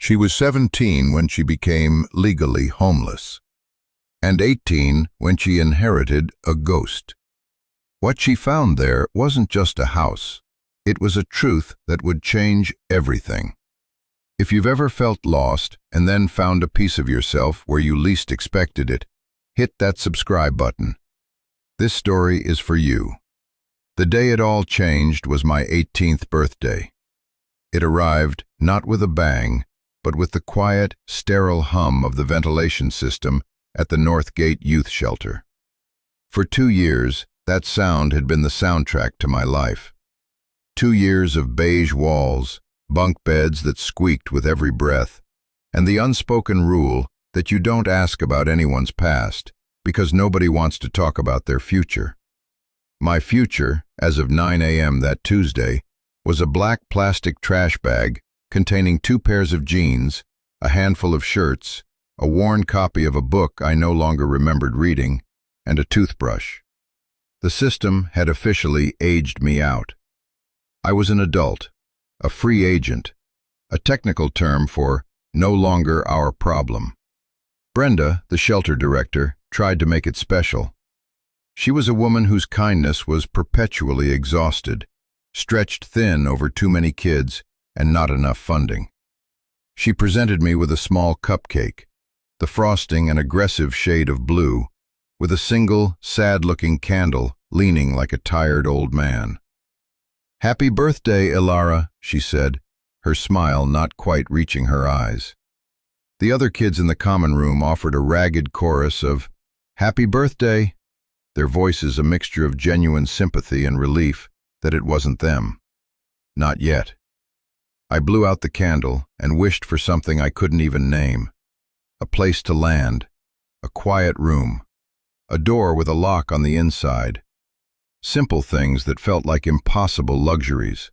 She was 17 when she became legally homeless, and 18 when she inherited a ghost. What she found there wasn't just a house. It was a truth that would change everything. If you've ever felt lost and then found a piece of yourself where you least expected it, hit that subscribe button. This story is for you. The day it all changed was my 18th birthday. It arrived not with a bang, but with the quiet, sterile hum of the ventilation system at the North Gate Youth Shelter. For 2 years, that sound had been the soundtrack to my life. 2 years of beige walls, bunk beds that squeaked with every breath, and the unspoken rule that you don't ask about anyone's past because nobody wants to talk about their future. My future, as of 9 a.m. that Tuesday, was a black plastic trash bag containing 2 pairs of jeans, a handful of shirts, a worn copy of a book I no longer remembered reading, and a toothbrush. The system had officially aged me out. I was an adult, a free agent, a technical term for no longer our problem. Brenda, the shelter director, tried to make it special. She was a woman whose kindness was perpetually exhausted, stretched thin over too many kids and not enough funding. She presented me with a small cupcake, the frosting an aggressive shade of blue, with a single, sad-looking candle leaning like a tired old man. "Happy birthday, Ilara," she said, her smile not quite reaching her eyes. The other kids in the common room offered a ragged chorus of "Happy birthday," their voices a mixture of genuine sympathy and relief that it wasn't them. Not yet. I blew out the candle and wished for something I couldn't even name. A place to land, a quiet room, a door with a lock on the inside. Simple things that felt like impossible luxuries.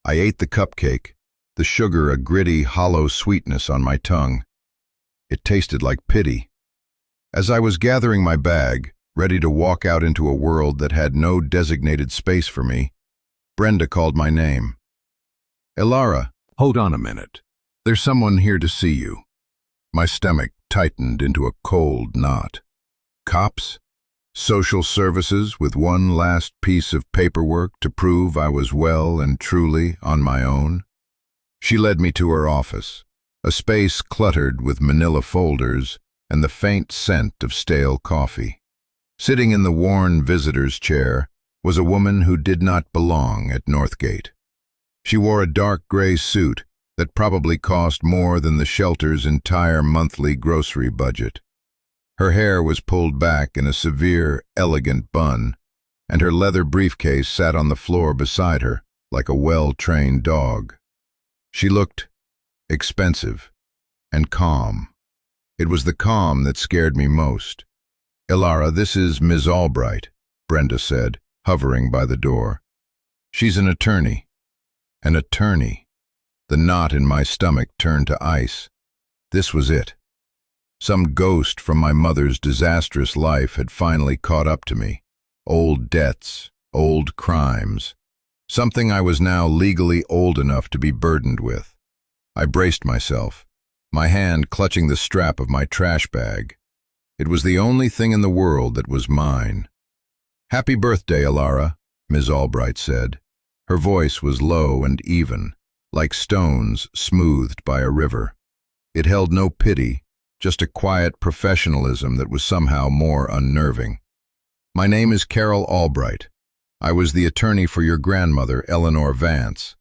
I ate the cupcake, the sugar a gritty, hollow sweetness on my tongue. It tasted like pity. As I was gathering my bag, ready to walk out into a world that had no designated space for me, Brenda called my name. "Ilara, hold on a minute. There's someone here to see you." My stomach tightened into a cold knot. Cops? Social services with one last piece of paperwork to prove I was well and truly on my own? She led me to her office, a space cluttered with manila folders and the faint scent of stale coffee. Sitting in the worn visitor's chair was a woman who did not belong at Northgate. She wore a dark gray suit that probably cost more than the shelter's entire monthly grocery budget. Her hair was pulled back in a severe, elegant bun, and her leather briefcase sat on the floor beside her like a well-trained dog. She looked expensive and calm. It was the calm that scared me most. "Ilara, this is Ms. Albright," Brenda said, hovering by the door. "She's an attorney." An attorney. The knot in my stomach turned to ice. This was it. Some ghost from my mother's disastrous life had finally caught up to me. Old debts, old crimes. Something I was now legally old enough to be burdened with. I braced myself, my hand clutching the strap of my trash bag. It was the only thing in the world that was mine. "Happy birthday, Ilara," Ms. Albright said. Her voice was low and even, like stones smoothed by a river. It held no pity, just a quiet professionalism that was somehow more unnerving. "My name is Carol Albright. I was the attorney for your grandmother, Eleanor Vance."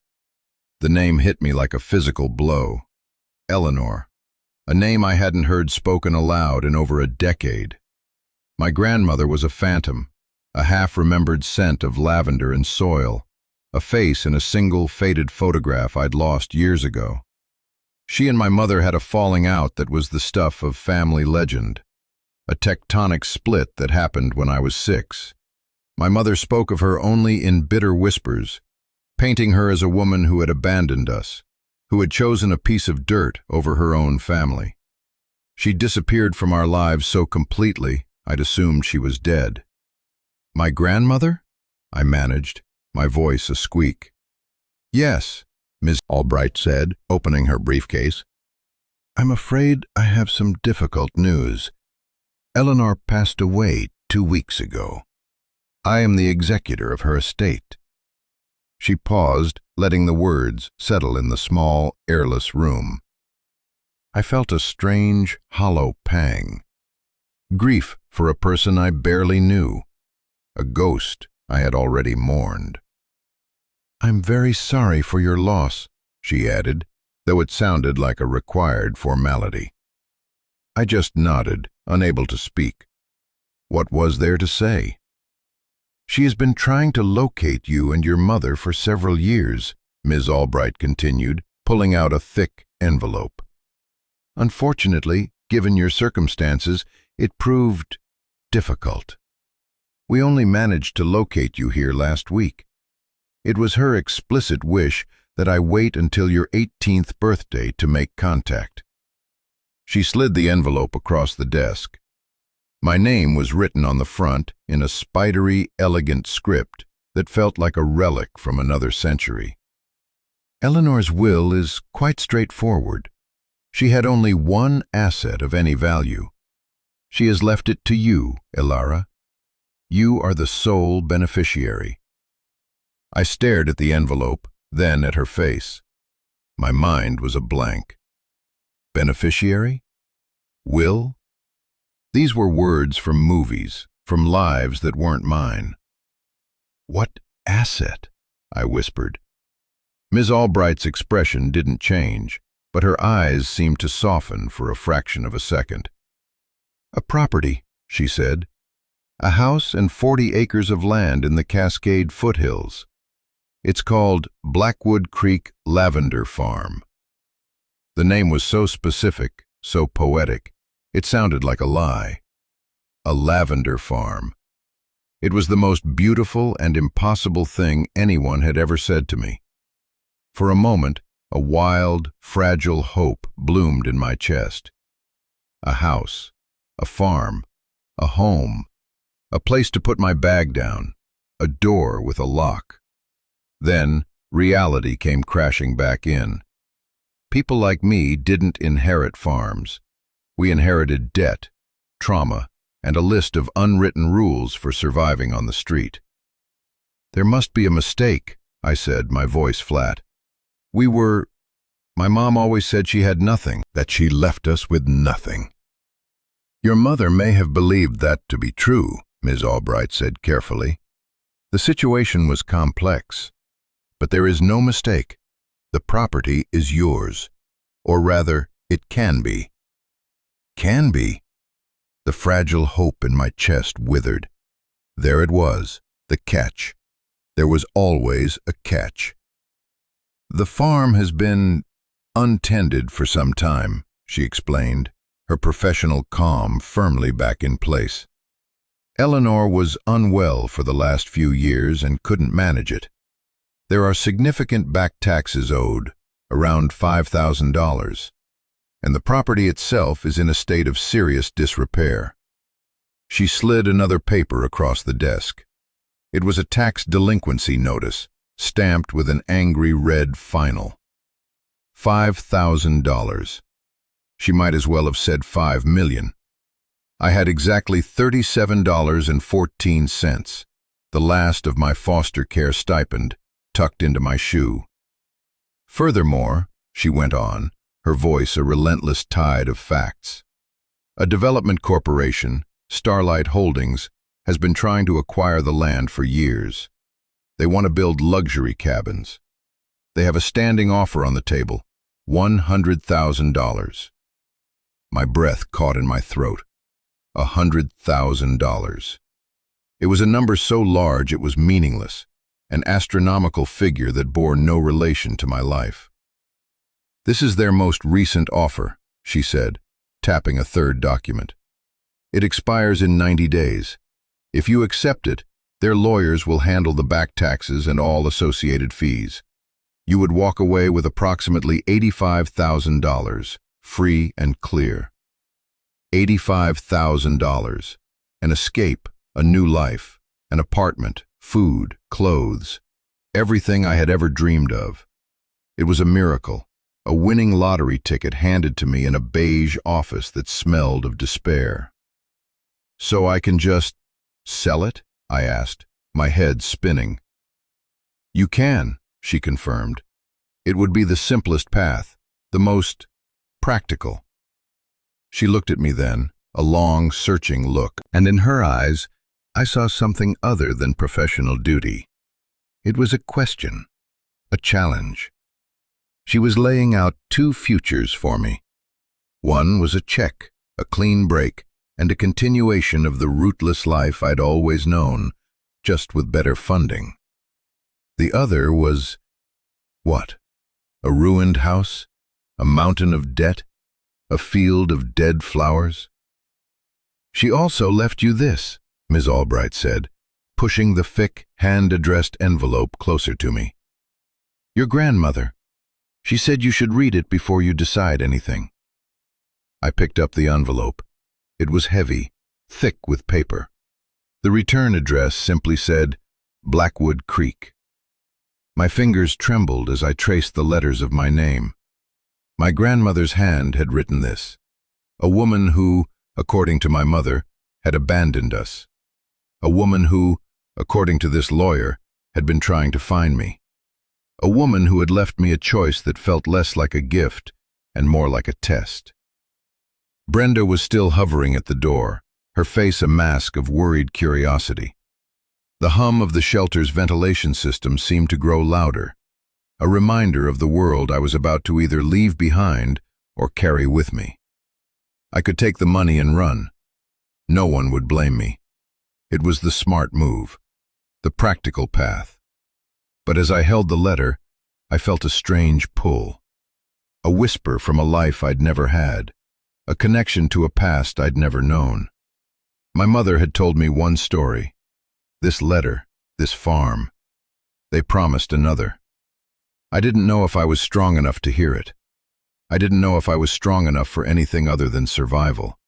The name hit me like a physical blow. Eleanor, a name I hadn't heard spoken aloud in over a decade. My grandmother was a phantom, a half-remembered scent of lavender and soil, a face in a single faded photograph I'd lost years ago. She and my mother had a falling out that was the stuff of family legend, a tectonic split that happened when I was 6. My mother spoke of her only in bitter whispers, painting her as a woman who had abandoned us, who had chosen a piece of dirt over her own family. She disappeared from our lives so completely, I'd assumed she was dead. "My grandmother?" I managed, my voice a squeak. "Yes," Ms. Albright said, opening her briefcase. I'm afraid I have some difficult news. Eleanor passed away 2 weeks ago. I am the executor of her estate." She paused, letting the words settle in the small, airless room. I felt a strange, hollow pang. Grief for a person I barely knew. A ghost I had already mourned. "I'm very sorry for your loss," she added, though it sounded like a required formality. I just nodded, unable to speak. What was there to say? "She has been trying to locate you and your mother for several years," Ms. Albright continued, pulling out a thick envelope. "Unfortunately, given your circumstances, it proved difficult. We only managed to locate you here last week. It was her explicit wish that I wait until your 18th birthday to make contact." She slid the envelope across the desk. My name was written on the front in a spidery, elegant script that felt like a relic from another century. "Eleanor's will is quite straightforward. She had only one asset of any value. She has left it to you, Elara. You are the sole beneficiary." I stared at the envelope, then at her face. My mind was a blank. Beneficiary? Will? These were words from movies, from lives that weren't mine. "What asset?" I whispered. Ms. Albright's expression didn't change, but her eyes seemed to soften for a fraction of a second. "A property," she said. "A house and 40 acres of land in the Cascade foothills. It's called Blackwood Creek Lavender Farm." The name was so specific, so poetic, it sounded like a lie. A lavender farm. It was the most beautiful and impossible thing anyone had ever said to me. For a moment, a wild, fragile hope bloomed in my chest. A house, a farm, a home, a place to put my bag down, a door with a lock. Then, reality came crashing back in. People like me didn't inherit farms. We inherited debt, trauma, and a list of unwritten rules for surviving on the street. "There must be a mistake," I said, my voice flat. My mom always said she had nothing, that she left us with nothing." "Your mother may have believed that to be true," Ms. Albright said carefully. "The situation was complex. But there is no mistake. The property is yours. Or rather, it can be." Can be? The fragile hope in my chest withered. There it was, the catch. There was always a catch. "The farm has been untended for some time," she explained, her professional calm firmly back in place. "Eleanor was unwell for the last few years and couldn't manage it. There are significant back taxes owed, around $5,000, and the property itself is in a state of serious disrepair." She slid another paper across the desk. It was a tax delinquency notice, stamped with an angry red final. $5,000. She might as well have said 5 million. I had exactly $37.14, the last of my foster care stipend, tucked into my shoe. "Furthermore," she went on, her voice a relentless tide of facts, "a development corporation, Starlight Holdings, has been trying to acquire the land for years. They want to build luxury cabins. They have a standing offer on the table, $100,000. My breath caught in my throat. $100,000. It was a number so large it was meaningless, an astronomical figure that bore no relation to my life. "This is their most recent offer," she said, tapping a third document. "It expires in 90 days. If you accept it, their lawyers will handle the back taxes and all associated fees. You would walk away with approximately $85,000, free and clear. $85,000. An escape, a new life, an apartment, food, clothes, everything I had ever dreamed of. It was a miracle, a winning lottery ticket handed to me in a beige office that smelled of despair. "So I can just sell it?" I asked, my head spinning. "You can," she confirmed. "It would be the simplest path, the most practical." She looked at me then, a long, searching look, and in her eyes I saw something other than professional duty. It was a question, a challenge. She was laying out two futures for me. One was a check, a clean break, and a continuation of the rootless life I'd always known, just with better funding. The other was, what? A ruined house? A mountain of debt? A field of dead flowers? "She also left you this," Ms. Albright said, pushing the thick, hand-addressed envelope closer to me. "Your grandmother. She said you should read it before you decide anything." I picked up the envelope. It was heavy, thick with paper. The return address simply said, Blackwood Creek. My fingers trembled as I traced the letters of my name. My grandmother's hand had written this. A woman who, according to my mother, had abandoned us. A woman who, according to this lawyer, had been trying to find me. A woman who had left me a choice that felt less like a gift and more like a test. Brenda was still hovering at the door, her face a mask of worried curiosity. The hum of the shelter's ventilation system seemed to grow louder, a reminder of the world I was about to either leave behind or carry with me. I could take the money and run. No one would blame me. It was the smart move, the practical path. But as I held the letter, I felt a strange pull. A whisper from a life I'd never had, a connection to a past I'd never known. My mother had told me one story. This letter, this farm. They promised another. I didn't know if I was strong enough to hear it. I didn't know if I was strong enough for anything other than survival.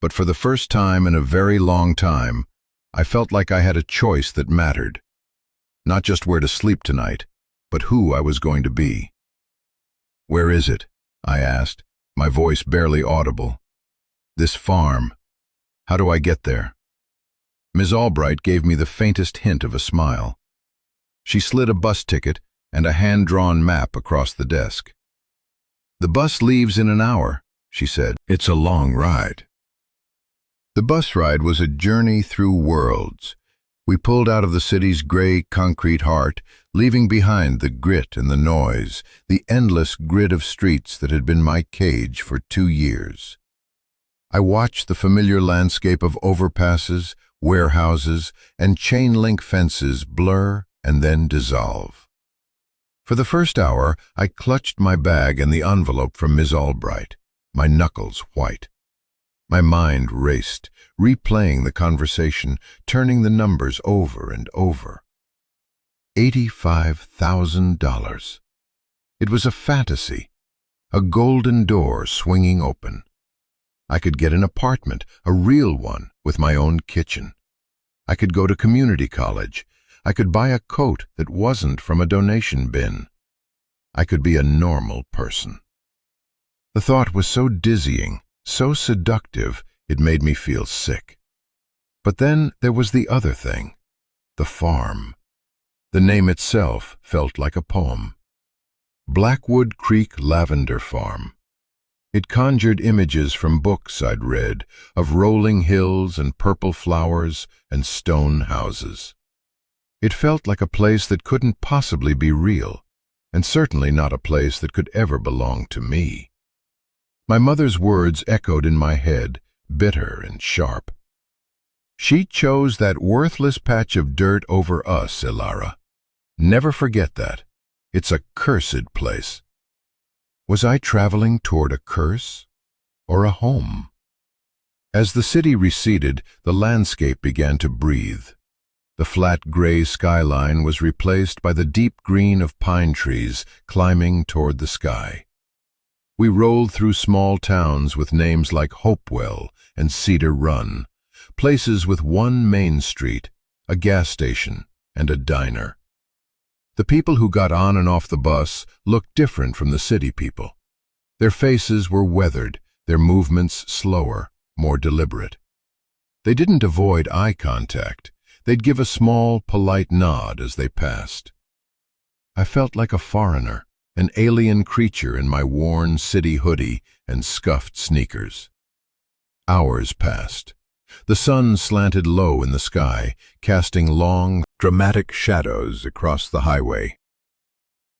But for the first time in a very long time, I felt like I had a choice that mattered. Not just where to sleep tonight, but who I was going to be. "Where is it?" I asked, my voice barely audible. "This farm. How do I get there?" Ms. Albright gave me the faintest hint of a smile. She slid a bus ticket and a hand-drawn map across the desk. "The bus leaves in an hour," she said. "It's a long ride." The bus ride was a journey through worlds. We pulled out of the city's gray concrete heart, leaving behind the grit and the noise, the endless grid of streets that had been my cage for 2 years. I watched the familiar landscape of overpasses, warehouses, and chain-link fences blur and then dissolve. For the first hour, I clutched my bag and the envelope from Ms. Albright, my knuckles white. My mind raced, replaying the conversation, turning the numbers over and over. $85,000. It was a fantasy, a golden door swinging open. I could get an apartment, a real one, with my own kitchen. I could go to community college. I could buy a coat that wasn't from a donation bin. I could be a normal person. The thought was so dizzying, so seductive, it made me feel sick. But then there was the other thing, the farm. The name itself felt like a poem. Blackwood Creek Lavender Farm. It conjured images from books I'd read, of rolling hills and purple flowers and stone houses. It felt like a place that couldn't possibly be real, and certainly not a place that could ever belong to me. My mother's words echoed in my head, bitter and sharp. "She chose that worthless patch of dirt over us, Ilara. Never forget that. It's a cursed place." Was I traveling toward a curse or a home? As the city receded, the landscape began to breathe. The flat gray skyline was replaced by the deep green of pine trees climbing toward the sky. We rolled through small towns with names like Hopewell and Cedar Run, places with one main street, a gas station, and a diner. The people who got on and off the bus looked different from the city people. Their faces were weathered, their movements slower, more deliberate. They didn't avoid eye contact. They'd give a small, polite nod as they passed. I felt like a foreigner, an alien creature in my worn city hoodie and scuffed sneakers. Hours passed. The sun slanted low in the sky, casting long, dramatic shadows across the highway.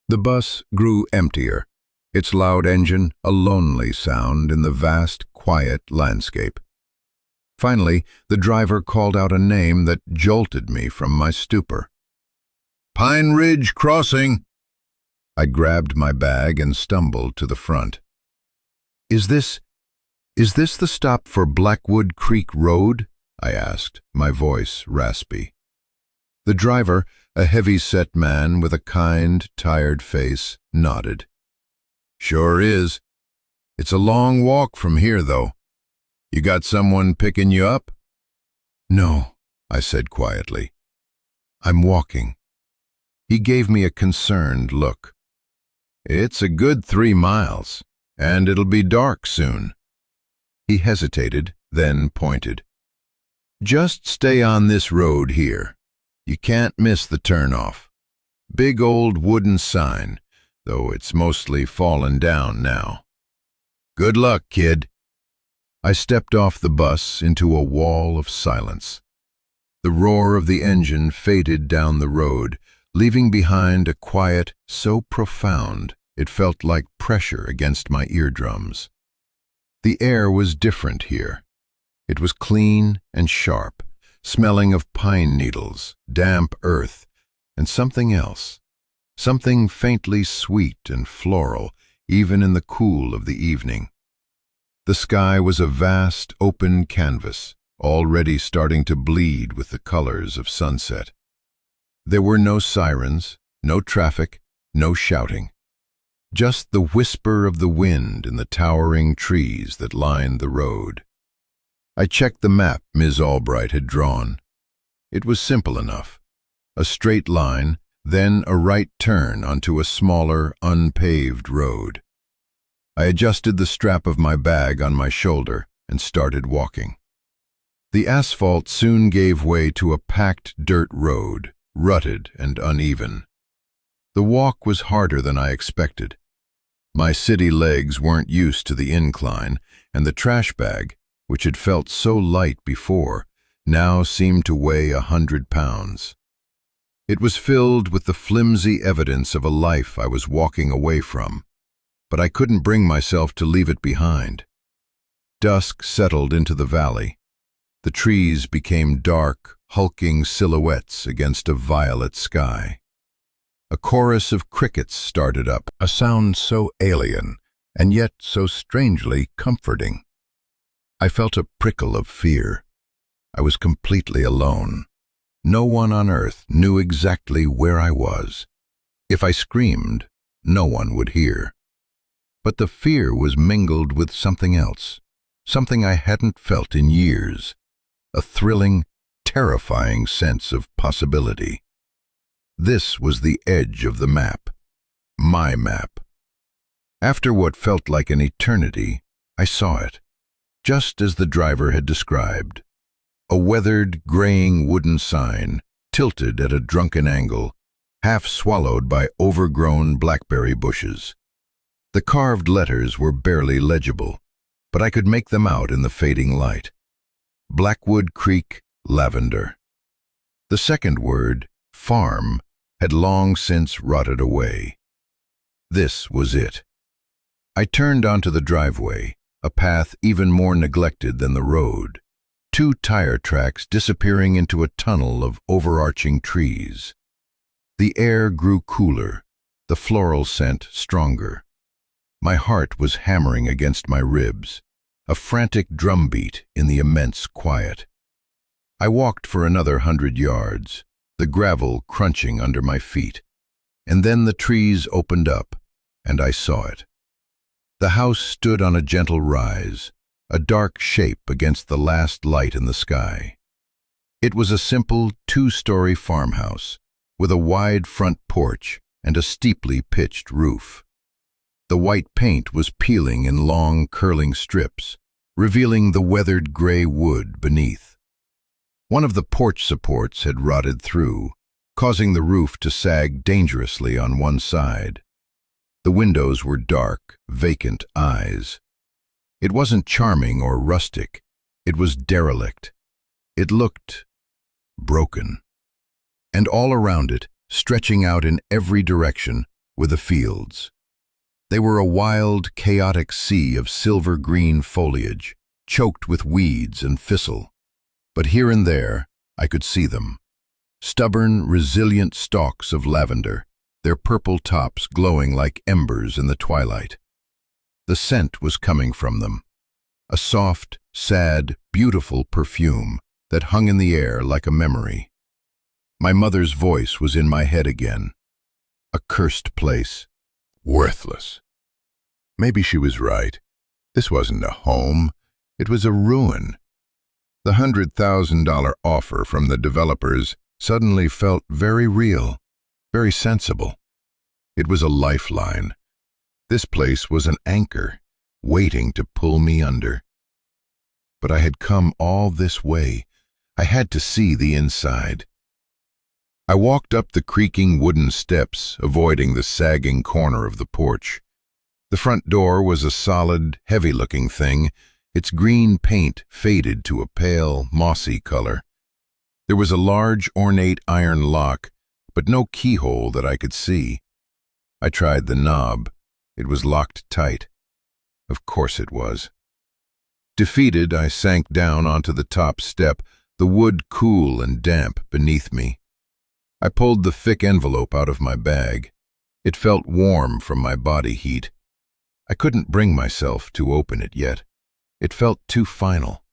The bus grew emptier, its loud engine a lonely sound in the vast, quiet landscape. Finally, the driver called out a name that jolted me from my stupor. "Pine Ridge Crossing!" I grabbed my bag and stumbled to the front. Is this the stop for Blackwood Creek Road?" I asked, my voice raspy. The driver, a heavy-set man with a kind, tired face, nodded. "Sure is. It's a long walk from here, though. You got someone picking you up?" "No," I said quietly. "I'm walking." He gave me a concerned look. "It's a good 3 miles, and it'll be dark soon." He hesitated, then pointed. "Just stay on this road here. You can't miss the turnoff. Big old wooden sign, though it's mostly fallen down now. Good luck, kid." I stepped off the bus into a wall of silence. The roar of the engine faded down the road, leaving behind a quiet so profound it felt like pressure against my eardrums. The air was different here. It was clean and sharp, smelling of pine needles, damp earth, and something else, something faintly sweet and floral, even in the cool of the evening. The sky was a vast, open canvas, already starting to bleed with the colors of sunset. There were no sirens, no traffic, no shouting. Just the whisper of the wind in the towering trees that lined the road. I checked the map Ms. Albright had drawn. It was simple enough. A straight line, then a right turn onto a smaller, unpaved road. I adjusted the strap of my bag on my shoulder and started walking. The asphalt soon gave way to a packed dirt road, rutted and uneven. The walk was harder than I expected. My city legs weren't used to the incline, and the trash bag, which had felt so light before, now seemed to weigh 100 pounds. It was filled with the flimsy evidence of a life I was walking away from, but I couldn't bring myself to leave it behind. Dusk settled into the valley. The trees became dark, hulking silhouettes against a violet sky. A chorus of crickets started up, a sound so alien and yet so strangely comforting. I felt a prickle of fear. I was completely alone. No one on earth knew exactly where I was. If I screamed, no one would hear. But the fear was mingled with something else, something I hadn't felt in years, a thrilling, terrifying sense of possibility. This was the edge of the map, my map. After what felt like an eternity, I saw it, just as the driver had described. A weathered, graying wooden sign, tilted at a drunken angle, half swallowed by overgrown blackberry bushes. The carved letters were barely legible, but I could make them out in the fading light. Blackwood Creek, Lavender. The second word, farm, had long since rotted away. This was it. I turned onto the driveway, a path even more neglected than the road, 2 tire tracks disappearing into a tunnel of overarching trees. The air grew cooler, the floral scent stronger. My heart was hammering against my ribs, a frantic drumbeat in the immense quiet. I walked for another 100 yards, the gravel crunching under my feet, and then the trees opened up, and I saw it. The house stood on a gentle rise, a dark shape against the last light in the sky. It was a simple 2-story farmhouse, with a wide front porch and a steeply pitched roof. The white paint was peeling in long, curling strips, revealing the weathered gray wood beneath. One of the porch supports had rotted through, causing the roof to sag dangerously on one side. The windows were dark, vacant eyes. It wasn't charming or rustic. It was derelict. It looked broken. And all around it, stretching out in every direction, were the fields. They were a wild, chaotic sea of silver-green foliage, choked with weeds and thistle. But here and there, I could see them. Stubborn, resilient stalks of lavender, their purple tops glowing like embers in the twilight. The scent was coming from them, a soft, sad, beautiful perfume that hung in the air like a memory. My mother's voice was in my head again. A cursed place. Worthless. Maybe she was right. This wasn't a home. It was a ruin. The $100,000 offer from the developers suddenly felt very real, very sensible. It was a lifeline. This place was an anchor, waiting to pull me under. But I had come all this way. I had to see the inside. I walked up the creaking wooden steps, avoiding the sagging corner of the porch. The front door was a solid, heavy-looking thing, its green paint faded to a pale, mossy color. There was a large, ornate iron lock, but no keyhole that I could see. I tried the knob. It was locked tight. Of course it was. Defeated, I sank down onto the top step, the wood cool and damp beneath me. I pulled the thick envelope out of my bag. It felt warm from my body heat. I couldn't bring myself to open it yet. It felt too final.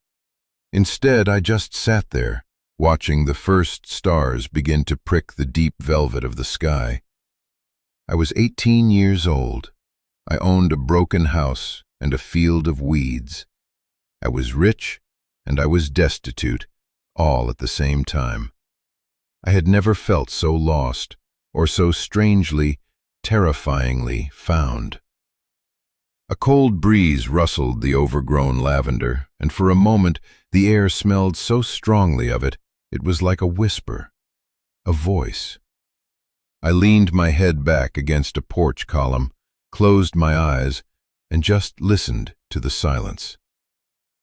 Instead, I just sat there, watching the first stars begin to prick the deep velvet of the sky. I was 18 years old. I owned a broken house and a field of weeds. I was rich and I was destitute, all at the same time. I had never felt so lost or so strangely, terrifyingly found. A cold breeze rustled the overgrown lavender, and for a moment the air smelled so strongly of it, it was like a whisper, a voice. I leaned my head back against a porch column, closed my eyes, and just listened to the silence.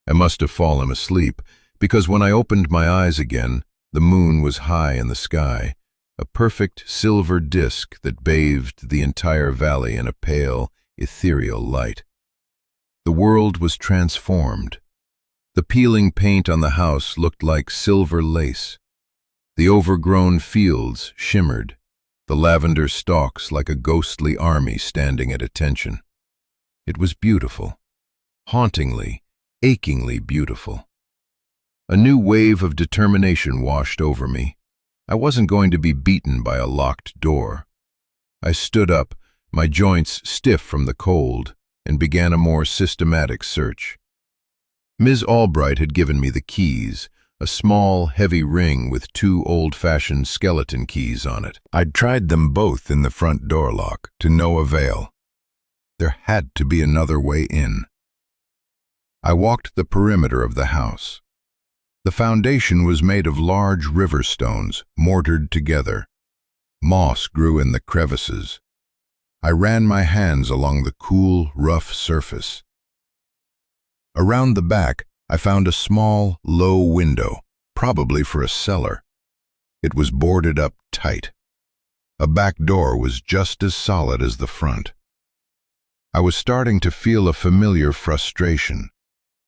I must have fallen asleep, because when I opened my eyes again, the moon was high in the sky, a perfect silver disk that bathed the entire valley in a pale, ethereal light. The world was transformed. The peeling paint on the house looked like silver lace. The overgrown fields shimmered, the lavender stalks like a ghostly army standing at attention. It was beautiful, hauntingly, achingly beautiful. A new wave of determination washed over me. I wasn't going to be beaten by a locked door. I stood up, my joints stiff from the cold, and began a more systematic search. Ms. Albright had given me the keys, a small, heavy ring with 2 old-fashioned skeleton keys on it. I'd tried them both in the front door lock, to no avail. There had to be another way in. I walked the perimeter of the house. The foundation was made of large river stones, mortared together. Moss grew in the crevices. I ran my hands along the cool, rough surface. Around the back, I found a small, low window, probably for a cellar. It was boarded up tight. A back door was just as solid as the front. I was starting to feel a familiar frustration,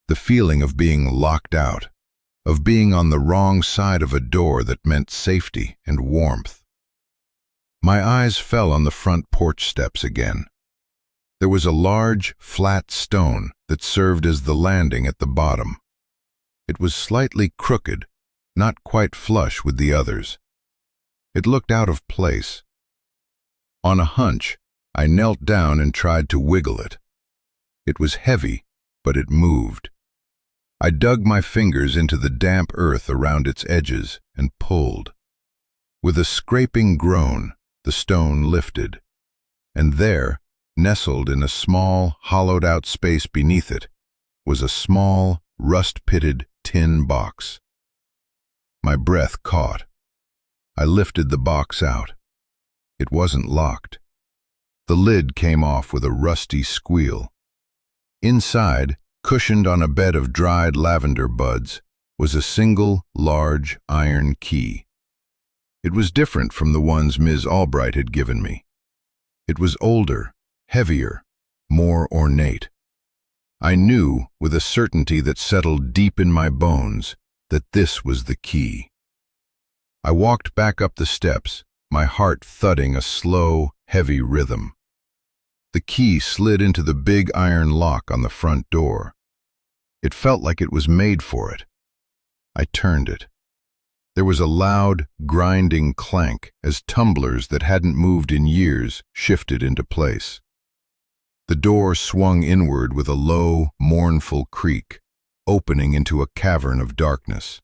the feeling of being locked out, of being on the wrong side of a door that meant safety and warmth. My eyes fell on the front porch steps again. There was a large, flat stone that served as the landing at the bottom. It was slightly crooked, not quite flush with the others. It looked out of place. On a hunch, I knelt down and tried to wiggle it. It was heavy, but it moved. I dug my fingers into the damp earth around its edges and pulled. With a scraping groan, the stone lifted, and there, nestled in a small, hollowed-out space beneath it, was a small, rust-pitted tin box. My breath caught. I lifted the box out. It wasn't locked. The lid came off with a rusty squeal. Inside, cushioned on a bed of dried lavender buds, was a single, large iron key. It was different from the ones Ms. Albright had given me. It was older, heavier, more ornate. I knew, with a certainty that settled deep in my bones, that this was the key. I walked back up the steps, my heart thudding a slow, heavy rhythm. The key slid into the big iron lock on the front door. It felt like it was made for it. I turned it. There was a loud, grinding clank as tumblers that hadn't moved in years shifted into place. The door swung inward with a low, mournful creak, opening into a cavern of darkness.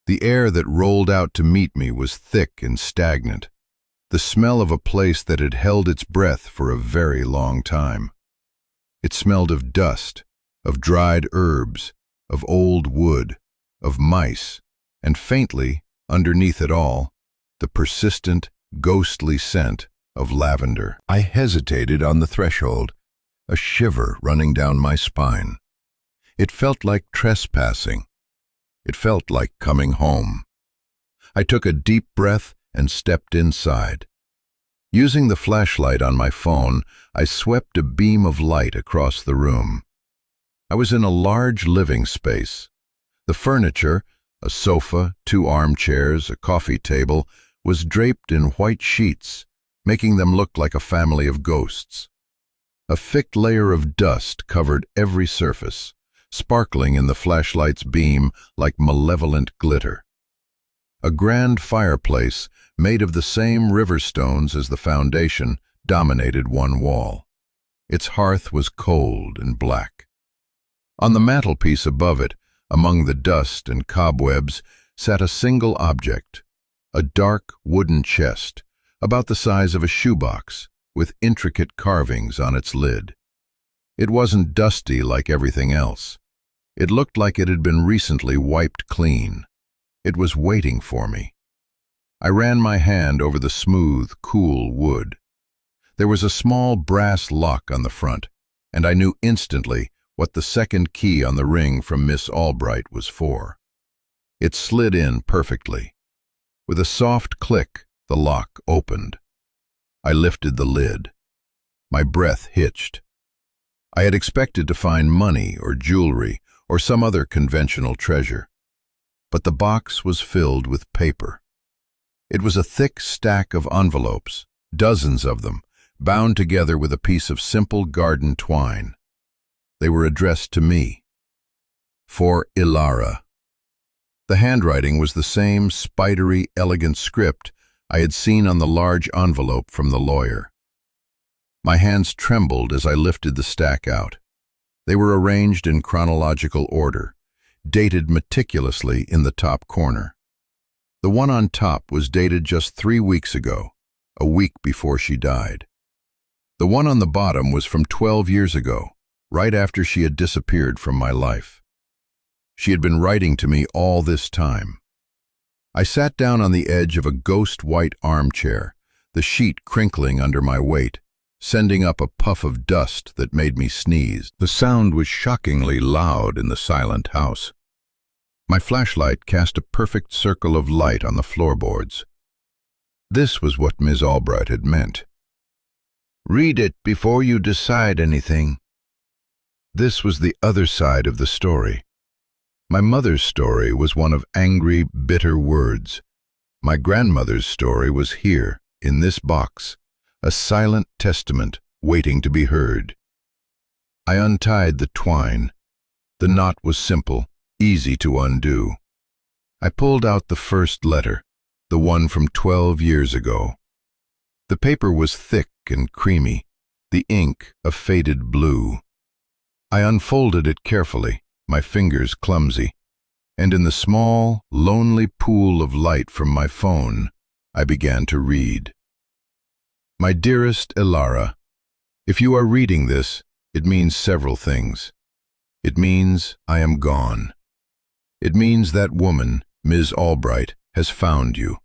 The air that rolled out to meet me was thick and stagnant, the smell of a place that had held its breath for a very long time. It smelled of dust, of dried herbs, of old wood, of mice, and faintly, underneath it all, the persistent, ghostly scent of lavender. I hesitated on the threshold, a shiver running down my spine. It felt like trespassing. It felt like coming home. I took a deep breath and stepped inside. Using the flashlight on my phone, I swept a beam of light across the room. I was in a large living space. The furniture, a sofa, 2 armchairs, a coffee table, was draped in white sheets, making them look like a family of ghosts. A thick layer of dust covered every surface, sparkling in the flashlight's beam like malevolent glitter. A grand fireplace, made of the same river stones as the foundation, dominated one wall. Its hearth was cold and black. On the mantelpiece above it, among the dust and cobwebs, sat a single object, a dark wooden chest, about the size of a shoebox, with intricate carvings on its lid. It wasn't dusty like everything else. It looked like it had been recently wiped clean. It was waiting for me. I ran my hand over the smooth, cool wood. There was a small brass lock on the front, and I knew instantly what the second key on the ring from Miss Albright was for. It slid in perfectly. With a soft click, the lock opened. I lifted the lid. My breath hitched. I had expected to find money or jewelry or some other conventional treasure. But the box was filled with paper. It was a thick stack of envelopes, dozens of them, bound together with a piece of simple garden twine. They were addressed to me. For Ilara. The handwriting was the same spidery, elegant script I had seen on the large envelope from the lawyer. My hands trembled as I lifted the stack out. They were arranged in chronological order, dated meticulously in the top corner. The one on top was dated just 3 weeks ago, a week before she died. The one on the bottom was from 12 years ago, right after she had disappeared from my life. She had been writing to me all this time. I sat down on the edge of a ghost-white armchair, the sheet crinkling under my weight, sending up a puff of dust that made me sneeze. The sound was shockingly loud in the silent house. My flashlight cast a perfect circle of light on the floorboards. This was what Ms. Albright had meant. Read it before you decide anything. This was the other side of the story. My mother's story was one of angry, bitter words. My grandmother's story was here, in this box, a silent testament waiting to be heard. I untied the twine. The knot was simple, easy to undo. I pulled out the first letter, the one from 12 years ago. The paper was thick and creamy, the ink a faded blue. I unfolded it carefully, my fingers clumsy, and in the small, lonely pool of light from my phone, I began to read. My dearest Ilara, if you are reading this, it means several things. It means I am gone. It means that woman, Ms. Albright, has found you.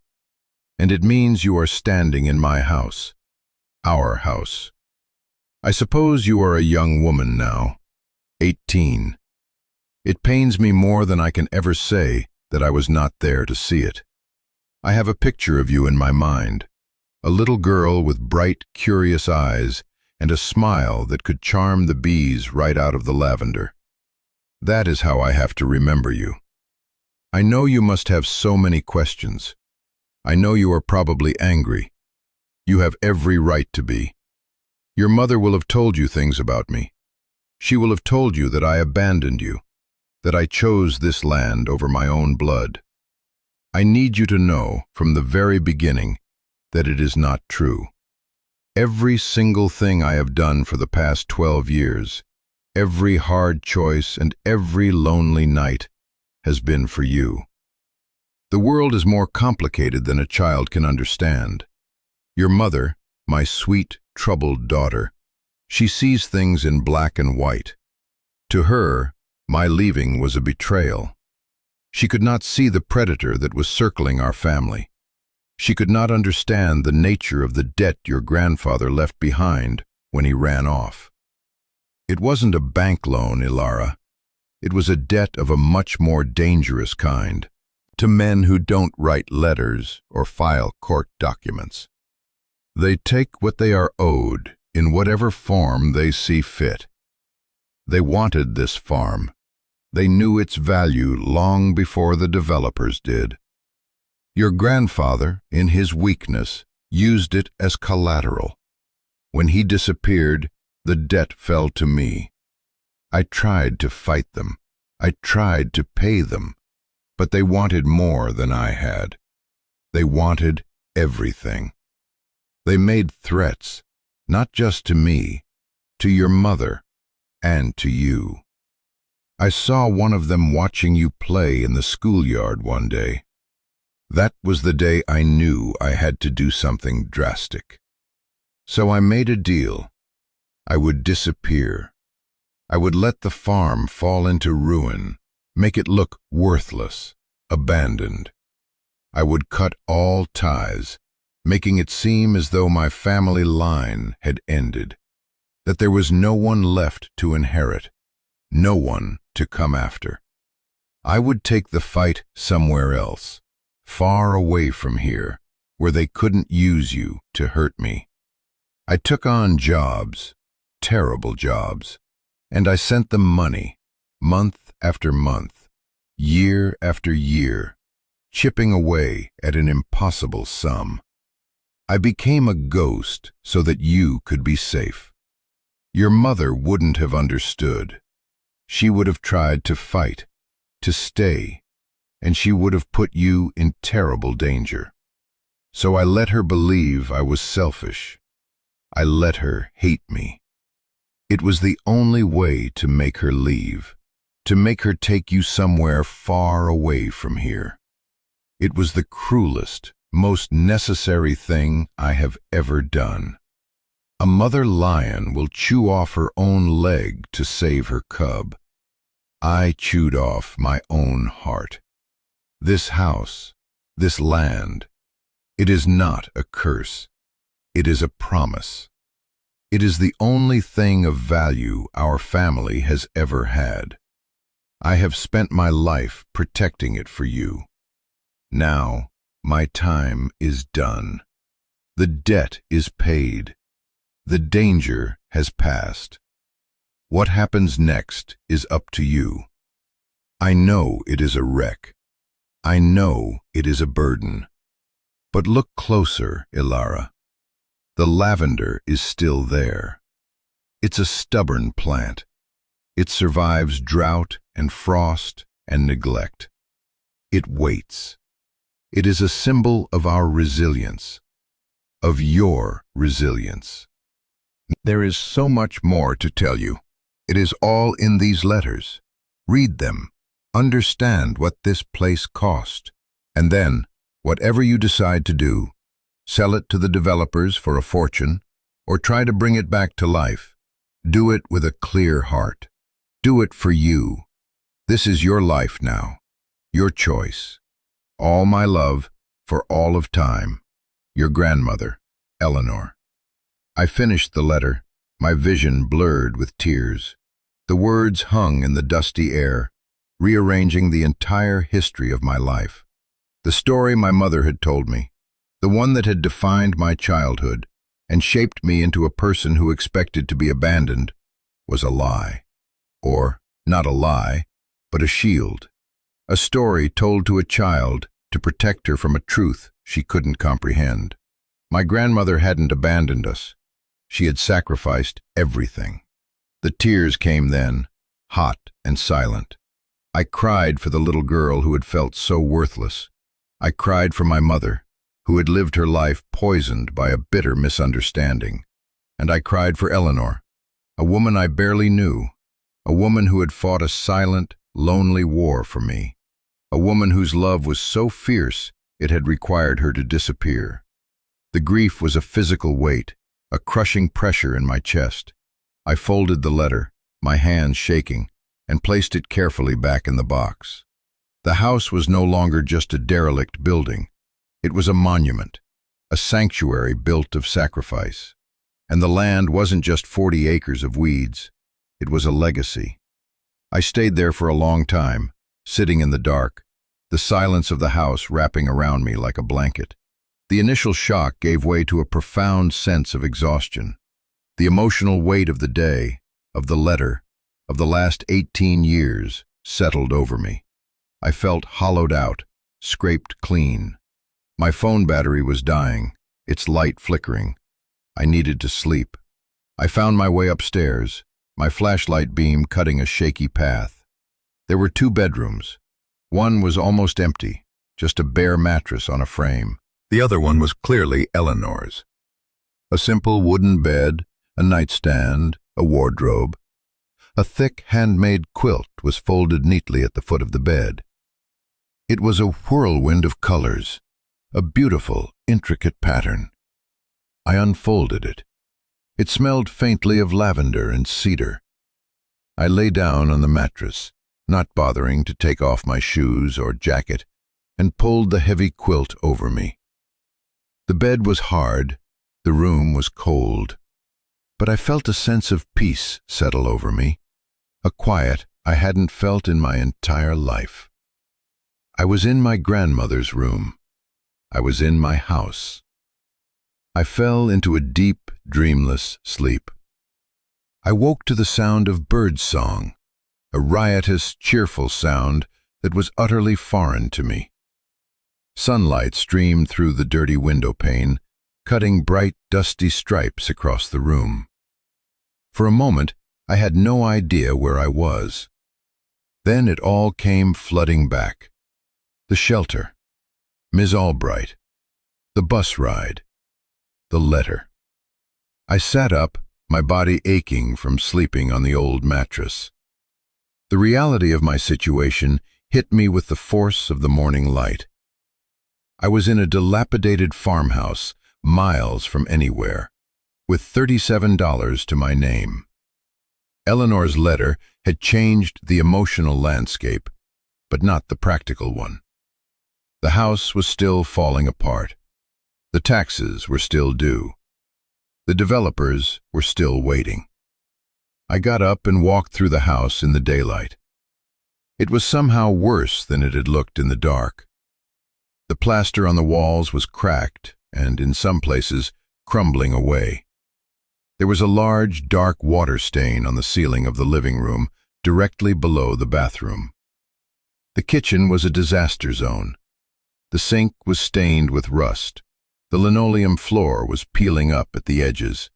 And it means you are standing in my house, our house. I suppose you are a young woman now, 18. It pains me more than I can ever say that I was not there to see it. I have a picture of you in my mind, a little girl with bright, curious eyes and a smile that could charm the bees right out of the lavender. That is how I have to remember you. I know you must have so many questions. I know you are probably angry. You have every right to be. Your mother will have told you things about me. She will have told you that I abandoned you, that I chose this land over my own blood. I need you to know from the very beginning that it is not true. Every single thing I have done for the past 12 years, every hard choice and every lonely night has been for you. The world is more complicated than a child can understand. Your mother, my sweet, troubled daughter, she sees things in black and white. To her, my leaving was a betrayal. She could not see the predator that was circling our family. She could not understand the nature of the debt your grandfather left behind when he ran off. It wasn't a bank loan, Ilara. It was a debt of a much more dangerous kind, to men who don't write letters or file court documents. They take what they are owed in whatever form they see fit. They wanted this farm. They knew its value long before the developers did. Your grandfather, in his weakness, used it as collateral. When he disappeared, the debt fell to me. I tried to fight them. I tried to pay them. But they wanted more than I had. They wanted everything. They made threats, not just to me, to your mother, and to you. I saw one of them watching you play in the schoolyard one day. That was the day I knew I had to do something drastic. So I made a deal. I would disappear. I would let the farm fall into ruin, make it look worthless, abandoned. I would cut all ties, making it seem as though my family line had ended, that there was no one left to inherit, no one to come after. I would take the fight somewhere else, far away from here, where they couldn't use you to hurt me. I took on jobs, terrible jobs, and I sent them money, month after month, year after year, chipping away at an impossible sum. I became a ghost so that you could be safe. Your mother wouldn't have understood. She would have tried to fight, to stay, and she would have put you in terrible danger. So I let her believe I was selfish. I let her hate me. It was the only way to make her leave, to make her take you somewhere far away from here. It was the cruelest, most necessary thing I have ever done. A mother lion will chew off her own leg to save her cub. I chewed off my own heart. This house, this land, it is not a curse. It is a promise. It is the only thing of value our family has ever had. I have spent my life protecting it for you. Now, my time is done. The debt is paid. The danger has passed. What happens next is up to you. I know it is a wreck. I know it is a burden. But look closer, Ilara. The lavender is still there. It's a stubborn plant. It survives drought and frost and neglect. It waits. It is a symbol of our resilience, of your resilience. There is so much more to tell you. It is all in these letters. Read them. Understand what this place cost. And then, whatever you decide to do, sell it to the developers for a fortune, or try to bring it back to life. Do it with a clear heart. Do it for you. This is your life now, your choice. All my love, for all of time. Your grandmother, Eleanor. I finished the letter, my vision blurred with tears. The words hung in the dusty air, rearranging the entire history of my life. The story my mother had told me, the one that had defined my childhood and shaped me into a person who expected to be abandoned, was a lie. Or, not a lie, but a shield. A story told to a child to protect her from a truth she couldn't comprehend. My grandmother hadn't abandoned us. She had sacrificed everything. The tears came then, hot and silent. I cried for the little girl who had felt so worthless. I cried for my mother, who had lived her life poisoned by a bitter misunderstanding. And I cried for Eleanor, a woman I barely knew, a woman who had fought a silent, lonely war for me, a woman whose love was so fierce it had required her to disappear. The grief was a physical weight, a crushing pressure in my chest. I folded the letter, my hands shaking, and placed it carefully back in the box. The house was no longer just a derelict building. It was a monument, a sanctuary built of sacrifice. And the land wasn't just 40 acres of weeds. It was a legacy. I stayed there for a long time, sitting in the dark, the silence of the house wrapping around me like a blanket. The initial shock gave way to a profound sense of exhaustion. The emotional weight of the day, of the letter, of the last 18 years settled over me. I felt hollowed out, scraped clean. My phone battery was dying, its light flickering. I needed to sleep. I found my way upstairs, my flashlight beam cutting a shaky path. There were 2 bedrooms. One was almost empty, just a bare mattress on a frame. The other one was clearly Eleanor's. A simple wooden bed, a nightstand, a wardrobe. A thick handmade quilt was folded neatly at the foot of the bed. It was a whirlwind of colors, a beautiful, intricate pattern. I unfolded it. It smelled faintly of lavender and cedar. I lay down on the mattress, not bothering to take off my shoes or jacket, and pulled the heavy quilt over me. The bed was hard, the room was cold, but I felt a sense of peace settle over me, a quiet I hadn't felt in my entire life. I was in my grandmother's room. I was in my house. I fell into a deep, dreamless sleep. I woke to the sound of bird song, a riotous, cheerful sound that was utterly foreign to me. Sunlight streamed through the dirty window pane, cutting bright, dusty stripes across the room. For a moment, I had no idea where I was. Then it all came flooding back. The shelter, Ms. Albright, the bus ride, the letter. I sat up, my body aching from sleeping on the old mattress. The reality of my situation hit me with the force of the morning light. I was in a dilapidated farmhouse, miles from anywhere, with $37 to my name. Eleanor's letter had changed the emotional landscape, but not the practical one. The house was still falling apart. The taxes were still due. The developers were still waiting. I got up and walked through the house in the daylight. It was somehow worse than it had looked in the dark. The plaster on the walls was cracked and, in some places, crumbling away. There was a large, dark water stain on the ceiling of the living room, directly below the bathroom. The kitchen was a disaster zone. The sink was stained with rust. The linoleum floor was peeling up at the edges,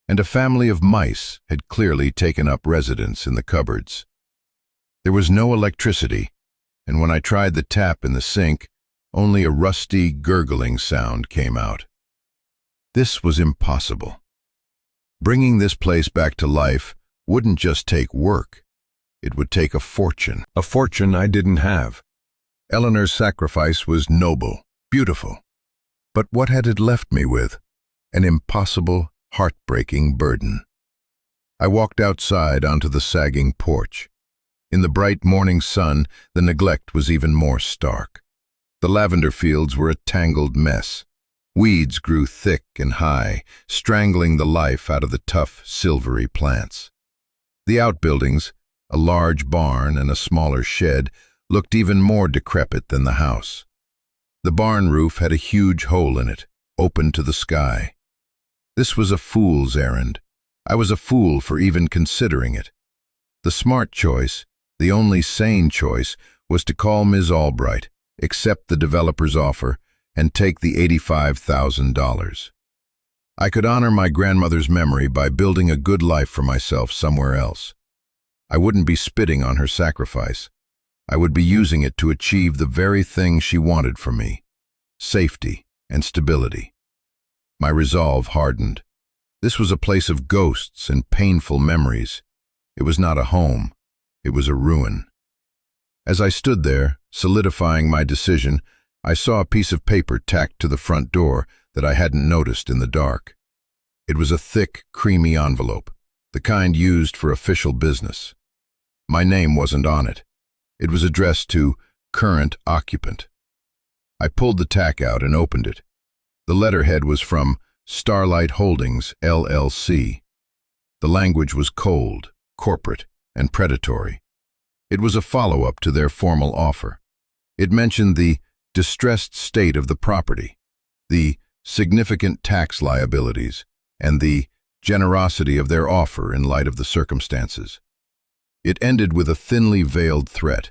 and a family of mice had clearly taken up residence in the cupboards. There was no electricity, and when I tried the tap in the sink, only a rusty, gurgling sound came out. This was impossible. Bringing this place back to life wouldn't just take work. It would take a fortune I didn't have. Eleanor's sacrifice was noble, beautiful. But what had it left me with? An impossible, heartbreaking burden. I walked outside onto the sagging porch. In the bright morning sun, the neglect was even more stark. The lavender fields were a tangled mess. Weeds grew thick and high, strangling the life out of the tough, silvery plants. The outbuildings, a large barn and a smaller shed, looked even more decrepit than the house. The barn roof had a huge hole in it, open to the sky. This was a fool's errand. I was a fool for even considering it. The smart choice, the only sane choice, was to call Ms. Albright, accept the developer's offer, and take the $85,000. I could honor my grandmother's memory by building a good life for myself somewhere else. I wouldn't be spitting on her sacrifice. I would be using it to achieve the very thing she wanted for me: safety and stability. My resolve hardened. This was a place of ghosts and painful memories. It was not a home. It was a ruin. As I stood there, solidifying my decision, I saw a piece of paper tacked to the front door that I hadn't noticed in the dark. It was a thick, creamy envelope, the kind used for official business. My name wasn't on it. It was addressed to current occupant. I pulled the tack out and opened it. The letterhead was from Starlight Holdings, LLC. The language was cold, corporate, and predatory. It was a follow-up to their formal offer. It mentioned the distressed state of the property, the significant tax liabilities, and the generosity of their offer in light of the circumstances. It ended with a thinly veiled threat.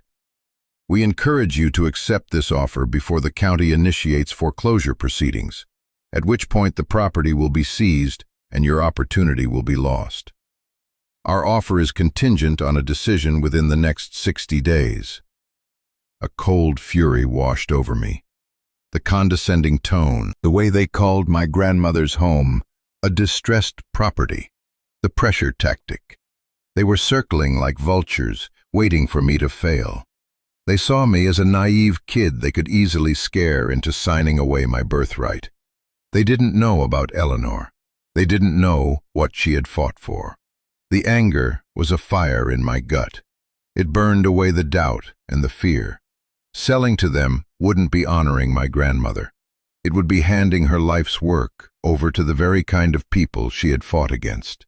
We encourage you to accept this offer before the county initiates foreclosure proceedings, at which point the property will be seized and your opportunity will be lost. Our offer is contingent on a decision within the next 60 days. A cold fury washed over me. The condescending tone, the way they called my grandmother's home a distressed property, the pressure tactic. They were circling like vultures, waiting for me to fail. They saw me as a naive kid they could easily scare into signing away my birthright. They didn't know about Eleanor. They didn't know what she had fought for. The anger was a fire in my gut. It burned away the doubt and the fear. Selling to them wouldn't be honoring my grandmother. It would be handing her life's work over to the very kind of people she had fought against.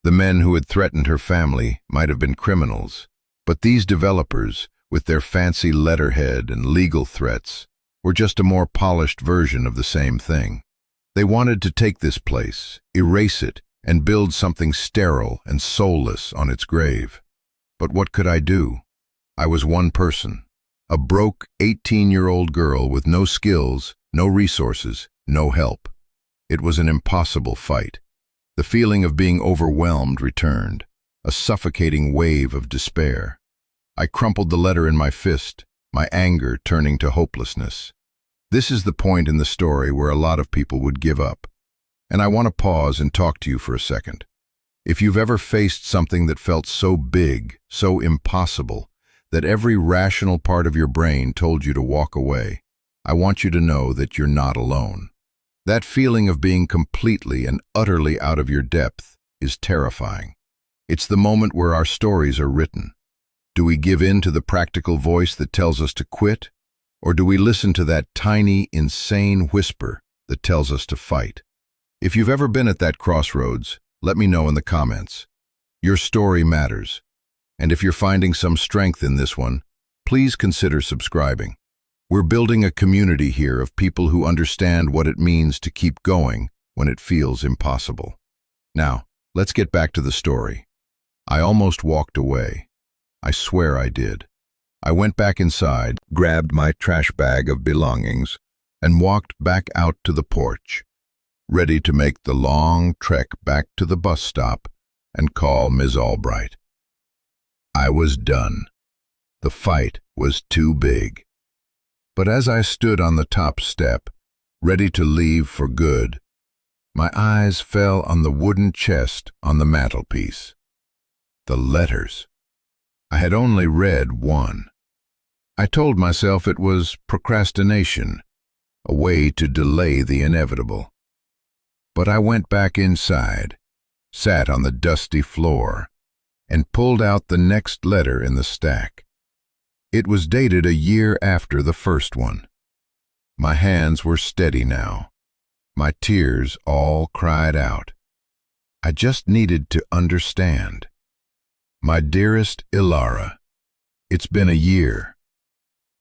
The men who had threatened her family might have been criminals, but these developers, with their fancy letterhead and legal threats, were just a more polished version of the same thing. They wanted to take this place, erase it, and build something sterile and soulless on its grave. But what could I do? I was one person, a broke 18-year-old girl with no skills, no resources, no help. It was an impossible fight. The feeling of being overwhelmed returned, a suffocating wave of despair. I crumpled the letter in my fist, my anger turning to hopelessness. This is the point in the story where a lot of people would give up. And I want to pause and talk to you for a second. If you've ever faced something that felt so big, so impossible, that every rational part of your brain told you to walk away, I want you to know that you're not alone. That feeling of being completely and utterly out of your depth is terrifying. It's the moment where our stories are written. Do we give in to the practical voice that tells us to quit? Or do we listen to that tiny, insane whisper that tells us to fight? If you've ever been at that crossroads, let me know in the comments. Your story matters. And if you're finding some strength in this one, please consider subscribing. We're building a community here of people who understand what it means to keep going when it feels impossible. Now, let's get back to the story. I almost walked away. I swear I did. I went back inside, grabbed my trash bag of belongings, and walked back out to the porch, ready to make the long trek back to the bus stop and call Ms. Albright. I was done. The fight was too big. But as I stood on the top step, ready to leave for good, my eyes fell on the wooden chest on the mantelpiece. The letters. I had only read one. I told myself it was procrastination, a way to delay the inevitable. But I went back inside, sat on the dusty floor, and pulled out the next letter in the stack. It was dated a year after the first one. My hands were steady now. My tears all cried out. I just needed to understand. My dearest Ilara, it's been a year.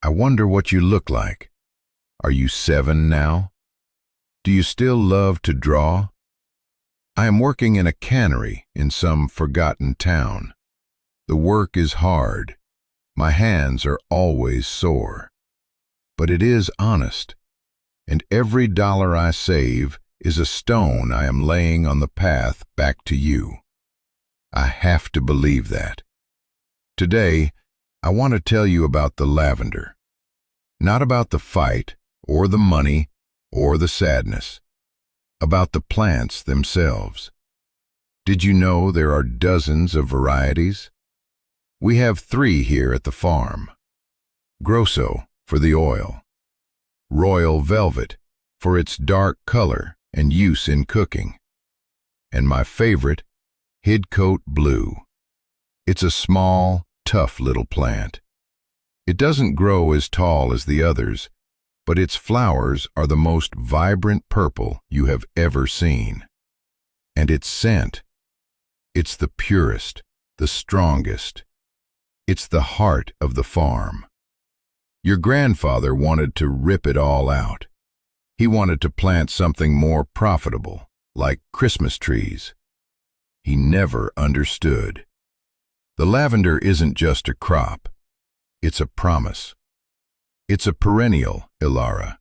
I wonder what you look like. Are you 7 now? Do you still love to draw? I am working in a cannery in some forgotten town. The work is hard. My hands are always sore. But it is honest, and every dollar I save is a stone I am laying on the path back to you. I have to believe that. Today, I want to tell you about the lavender. Not about the fight, or the money, or the sadness. About the plants themselves. Did you know there are dozens of varieties? We have 3 here at the farm. Grosso for the oil. Royal velvet for its dark color and use in cooking. And my favorite, Hidcote blue. It's a small, tough little plant. It doesn't grow as tall as the others, but its flowers are the most vibrant purple you have ever seen. And its scent, it's the purest, the strongest. It's the heart of the farm. Your grandfather wanted to rip it all out. He wanted to plant something more profitable, like Christmas trees. He never understood. The lavender isn't just a crop. It's a promise. It's a perennial, Ilara.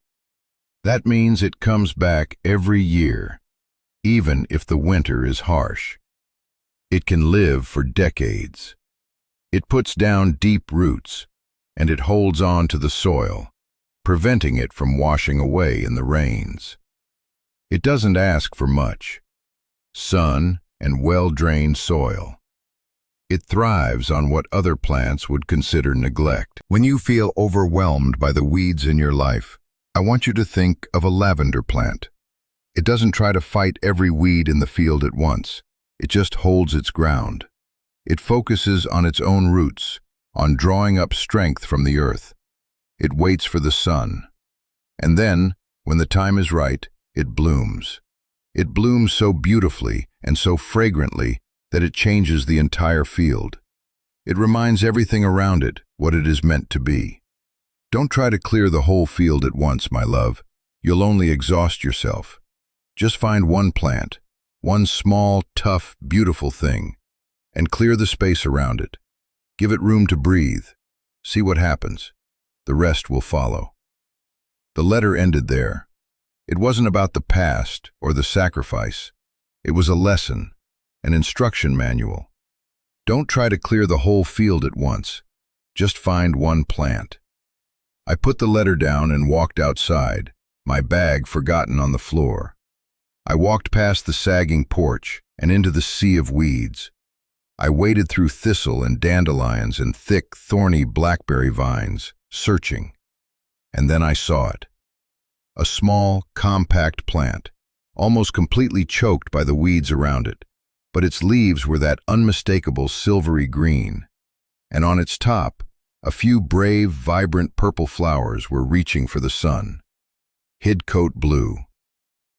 That means it comes back every year, even if the winter is harsh. It can live for decades. It puts down deep roots, and it holds on to the soil, preventing it from washing away in the rains. It doesn't ask for much. Sun and well-drained soil. It thrives on what other plants would consider neglect. When you feel overwhelmed by the weeds in your life, I want you to think of a lavender plant. It doesn't try to fight every weed in the field at once. It just holds its ground. It focuses on its own roots, on drawing up strength from the earth. It waits for the sun. And then, when the time is right, it blooms. It blooms so beautifully and so fragrantly that it changes the entire field. It reminds everything around it what it is meant to be. Don't try to clear the whole field at once, my love. You'll only exhaust yourself. Just find one plant, one small, tough, beautiful thing, and clear the space around it. Give it room to breathe. See what happens. The rest will follow. The letter ended there. It wasn't about the past or the sacrifice. It was a lesson, an instruction manual. Don't try to clear the whole field at once. Just find one plant. I put the letter down and walked outside, my bag forgotten on the floor. I walked past the sagging porch and into the sea of weeds. I waded through thistle and dandelions and thick, thorny blackberry vines, searching. And then I saw it. A small, compact plant, almost completely choked by the weeds around it, but its leaves were that unmistakable silvery green. And on its top, a few brave, vibrant purple flowers were reaching for the sun. Hidcote blue.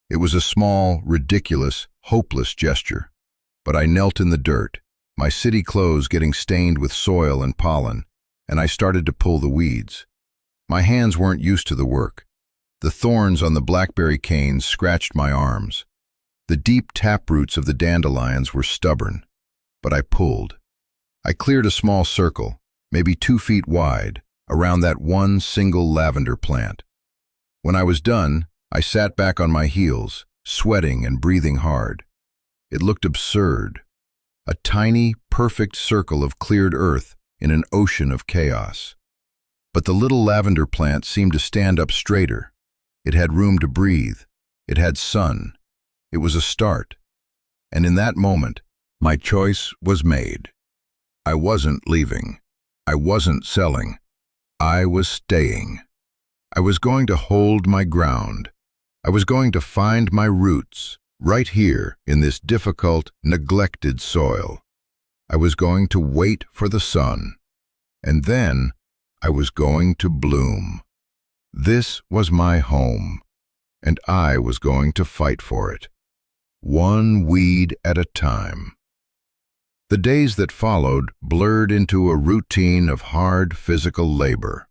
It was a small, ridiculous, hopeless gesture, but I knelt in the dirt, my city clothes getting stained with soil and pollen, and I started to pull the weeds. My hands weren't used to the work. The thorns on the blackberry canes scratched my arms. The deep taproots of the dandelions were stubborn, but I pulled. I cleared a small circle, maybe 2 feet wide, around that one single lavender plant. When I was done, I sat back on my heels, sweating and breathing hard. It looked absurd. A tiny, perfect circle of cleared earth in an ocean of chaos. But the little lavender plant seemed to stand up straighter. It had room to breathe. It had sun. It was a start. And in that moment, my choice was made. I wasn't leaving. I wasn't selling. I was staying. I was going to hold my ground. I was going to find my roots, right here in this difficult, neglected soil. I was going to wait for the sun, and then I was going to bloom. This was my home, and I was going to fight for it, one weed at a time. The days that followed blurred into a routine of hard physical labor.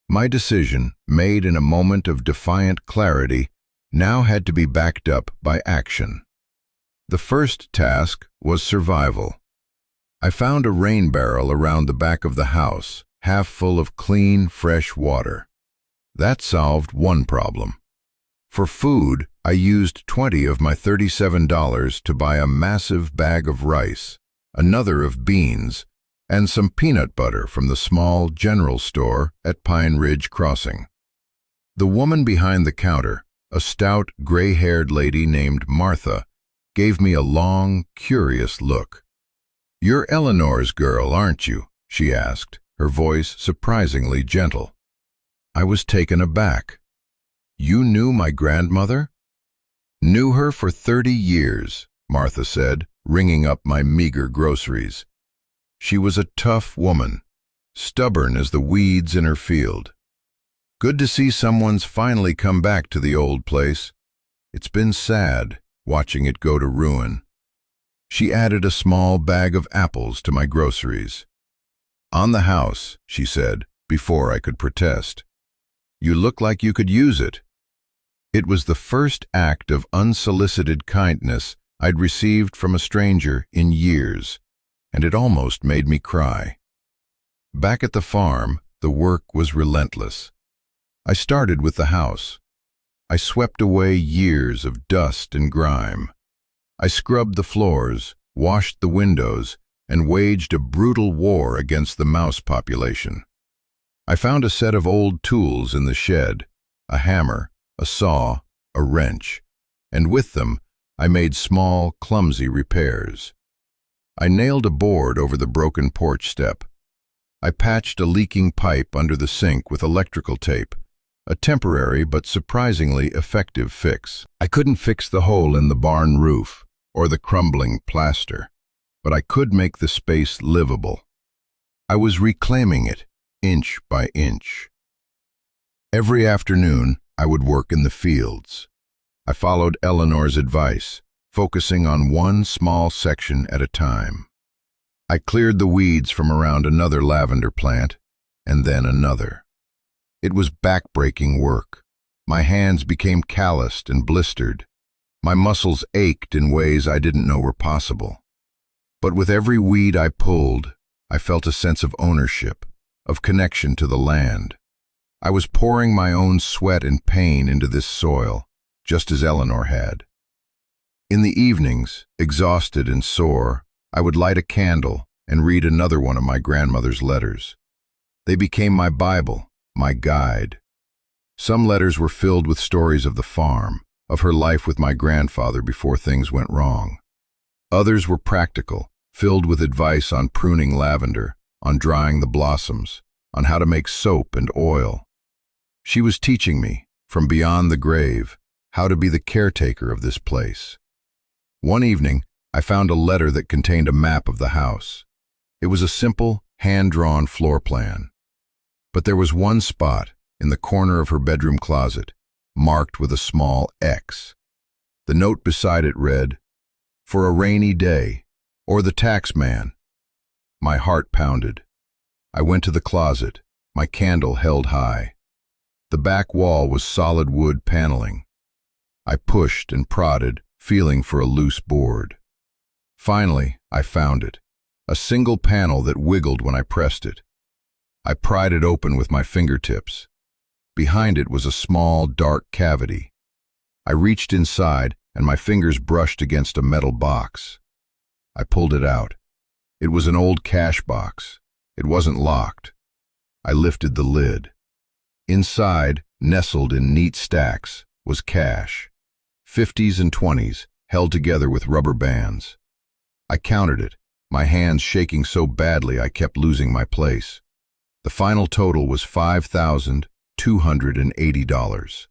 My decision, made in a moment of defiant clarity, now had to be backed up by action. The first task was survival. I found a rain barrel around the back of the house, half full of clean, fresh water. That solved one problem. For food, I used 20 of my $37 to buy a massive bag of rice, another of beans, and some peanut butter from the small general store at Pine Ridge Crossing. The woman behind the counter, a stout, gray-haired lady named Martha, gave me a long, curious look. "You're Eleanor's girl, aren't you?" she asked, her voice surprisingly gentle. I was taken aback. "You knew my grandmother?" "Knew her for 30 years, Martha said, ringing up my meager groceries. She was a tough woman, stubborn as the weeds in her field. Good to see someone's finally come back to the old place. It's been sad, watching it go to ruin." She added a small bag of apples to my groceries. "On the house," she said, before I could protest. "You look like you could use it." It was the first act of unsolicited kindness I'd received from a stranger in years, and it almost made me cry. Back at the farm, the work was relentless. I started with the house. I swept away years of dust and grime. I scrubbed the floors, washed the windows, and waged a brutal war against the mouse population. I found a set of old tools in the shed, a hammer, a saw, a wrench, and with them I made small, clumsy repairs. I nailed a board over the broken porch step. I patched a leaking pipe under the sink with electrical tape, a temporary but surprisingly effective fix. I couldn't fix the hole in the barn roof or the crumbling plaster, but I could make the space livable. I was reclaiming it, inch by inch. Every afternoon, I would work in the fields. I followed Eleanor's advice, focusing on one small section at a time. I cleared the weeds from around another lavender plant, and then another. It was back-breaking work. My hands became calloused and blistered. My muscles ached in ways I didn't know were possible. But with every weed I pulled, I felt a sense of ownership, of connection to the land. I was pouring my own sweat and pain into this soil, just as Eleanor had. In the evenings, exhausted and sore, I would light a candle and read another one of my grandmother's letters. They became my Bible, my guide. Some letters were filled with stories of the farm, of her life with my grandfather before things went wrong. Others were practical, filled with advice on pruning lavender, on drying the blossoms, on how to make soap and oil. She was teaching me, from beyond the grave, how to be the caretaker of this place. One evening, I found a letter that contained a map of the house. It was a simple, hand-drawn floor plan. But there was one spot, in the corner of her bedroom closet, marked with a small X. The note beside it read, "For a rainy day, or the tax man." My heart pounded. I went to the closet, my candle held high. The back wall was solid wood paneling. I pushed and prodded, feeling for a loose board. Finally, I found it, a single panel that wiggled when I pressed it. I pried it open with my fingertips. Behind it was a small, dark cavity. I reached inside, and my fingers brushed against a metal box. I pulled it out. It was an old cash box. It wasn't locked. I lifted the lid. Inside, nestled in neat stacks, was cash. 50s and 20s, held together with rubber bands. I counted it, my hands shaking so badly I kept losing my place. The final total was $5,200. $280,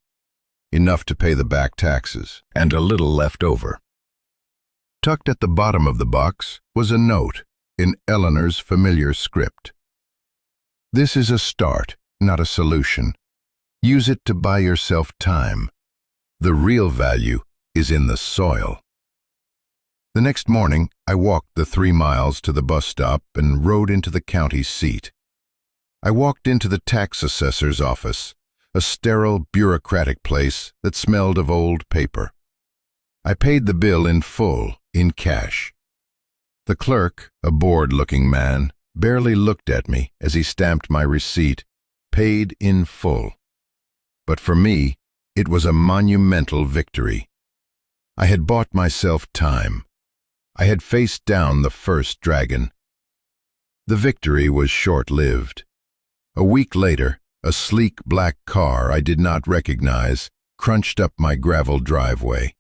enough to pay the back taxes, and a little left over. Tucked at the bottom of the box was a note in Eleanor's familiar script. "This is a start, not a solution. Use it to buy yourself time. The real value is in the soil." The next morning, I walked the 3 miles to the bus stop and rode into the county seat. I walked into the tax assessor's office, a sterile, bureaucratic place that smelled of old paper. I paid the bill in full, in cash. The clerk, a bored-looking man, barely looked at me as he stamped my receipt, paid in full. But for me, it was a monumental victory. I had bought myself time. I had faced down the first dragon. The victory was short-lived. A week later, a sleek black car I did not recognize crunched up my gravel driveway.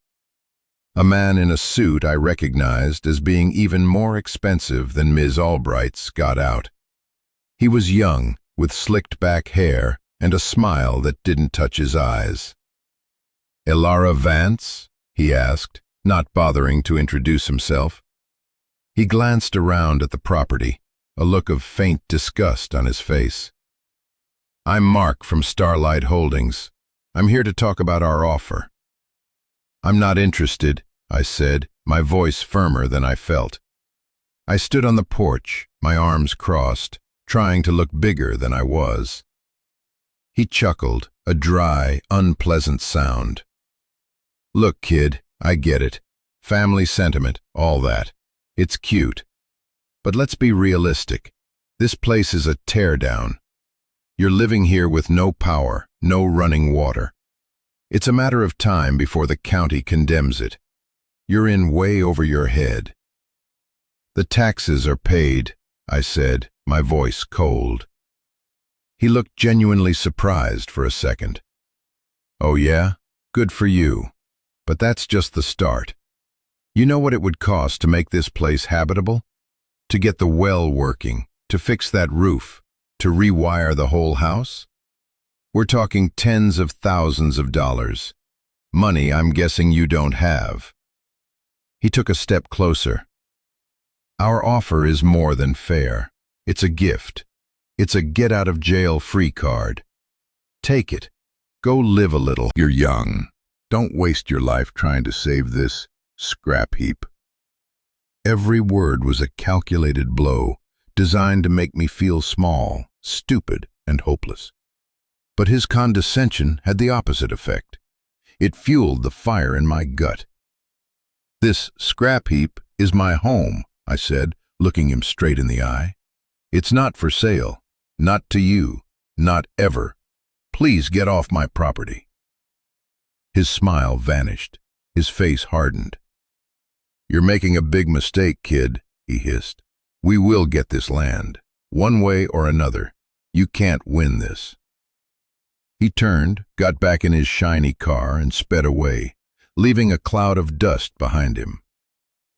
A man in a suit I recognized as being even more expensive than Ms. Albright's got out. He was young, with slicked-back hair and a smile that didn't touch his eyes. "Elara Vance?" he asked, not bothering to introduce himself. He glanced around at the property, a look of faint disgust on his face. "I'm Mark from Starlight Holdings. I'm here to talk about our offer." "I'm not interested," I said, my voice firmer than I felt. I stood on the porch, my arms crossed, trying to look bigger than I was. He chuckled, a dry, unpleasant sound. "Look, kid, I get it. Family sentiment, all that. It's cute. But let's be realistic. This place is a teardown. You're living here with no power, no running water. It's a matter of time before the county condemns it. You're in way over your head." "The taxes are paid," I said, my voice cold. He looked genuinely surprised for a second. "Oh yeah? Good for you. But that's just the start. You know what it would cost to make this place habitable? To get the well working, to fix that roof, to rewire the whole house? We're talking tens of thousands of dollars. Money I'm guessing you don't have." He took a step closer. "Our offer is more than fair. It's a gift. It's a get-out-of-jail-free card. Take it. Go live a little. You're young. Don't waste your life trying to save this scrap heap." Every word was a calculated blow, designed to make me feel small, stupid, and hopeless. But his condescension had the opposite effect. It fueled the fire in my gut. "This scrap heap is my home," I said, looking him straight in the eye. "It's not for sale. Not to you. Not ever. Please get off my property." His smile vanished. His face hardened. "You're making a big mistake, kid," he hissed. "We will get this land. One way or another. You can't win this." He turned, got back in his shiny car, and sped away, leaving a cloud of dust behind him.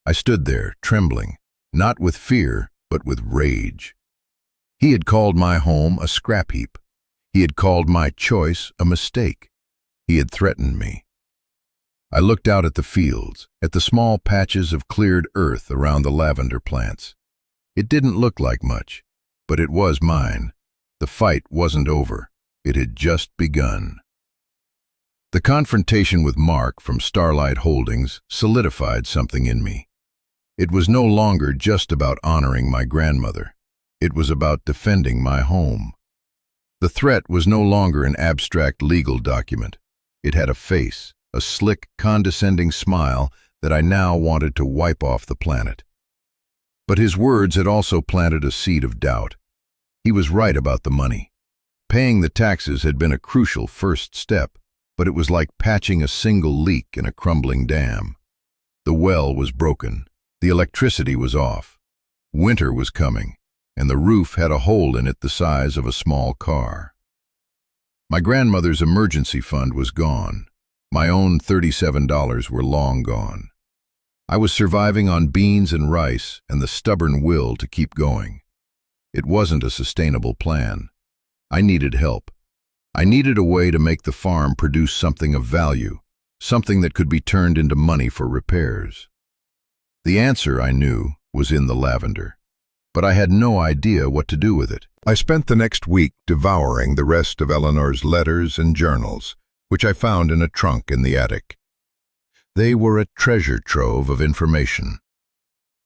I stood there, trembling, not with fear, but with rage. He had called my home a scrap heap. He had called my choice a mistake. He had threatened me. I looked out at the fields, at the small patches of cleared earth around the lavender plants. It didn't look like much, but it was mine. The fight wasn't over. It had just begun. The confrontation with Mark from Starlight Holdings solidified something in me. It was no longer just about honoring my grandmother. It was about defending my home. The threat was no longer an abstract legal document. It had a face, a slick, condescending smile that I now wanted to wipe off the planet. But his words had also planted a seed of doubt. He was right about the money. Paying the taxes had been a crucial first step, but it was like patching a single leak in a crumbling dam. The well was broken. The electricity was off. Winter was coming, and the roof had a hole in it the size of a small car. My grandmother's emergency fund was gone. My own $37 were long gone. I was surviving on beans and rice and the stubborn will to keep going. It wasn't a sustainable plan. I needed help. I needed a way to make the farm produce something of value, something that could be turned into money for repairs. The answer, I knew, was in the lavender, but I had no idea what to do with it. I spent the next week devouring the rest of Eleanor's letters and journals, which I found in a trunk in the attic. They were a treasure trove of information.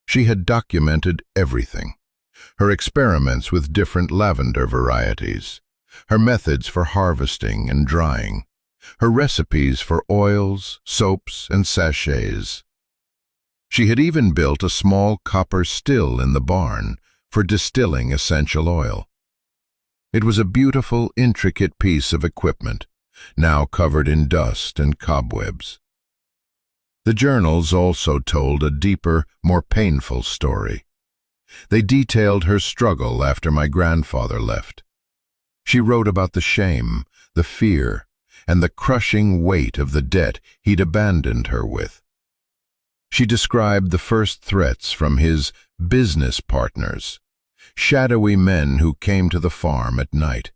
She had documented everything: her experiments with different lavender varieties, her methods for harvesting and drying, her recipes for oils, soaps, and sachets. She had even built a small copper still in the barn for distilling essential oil. It was a beautiful, intricate piece of equipment, now covered in dust and cobwebs. The journals also told a deeper, more painful story. They detailed her struggle after my grandfather left. She wrote about the shame, the fear, and the crushing weight of the debt he'd abandoned her with. She described the first threats from his business partners, shadowy men who came to the farm at night.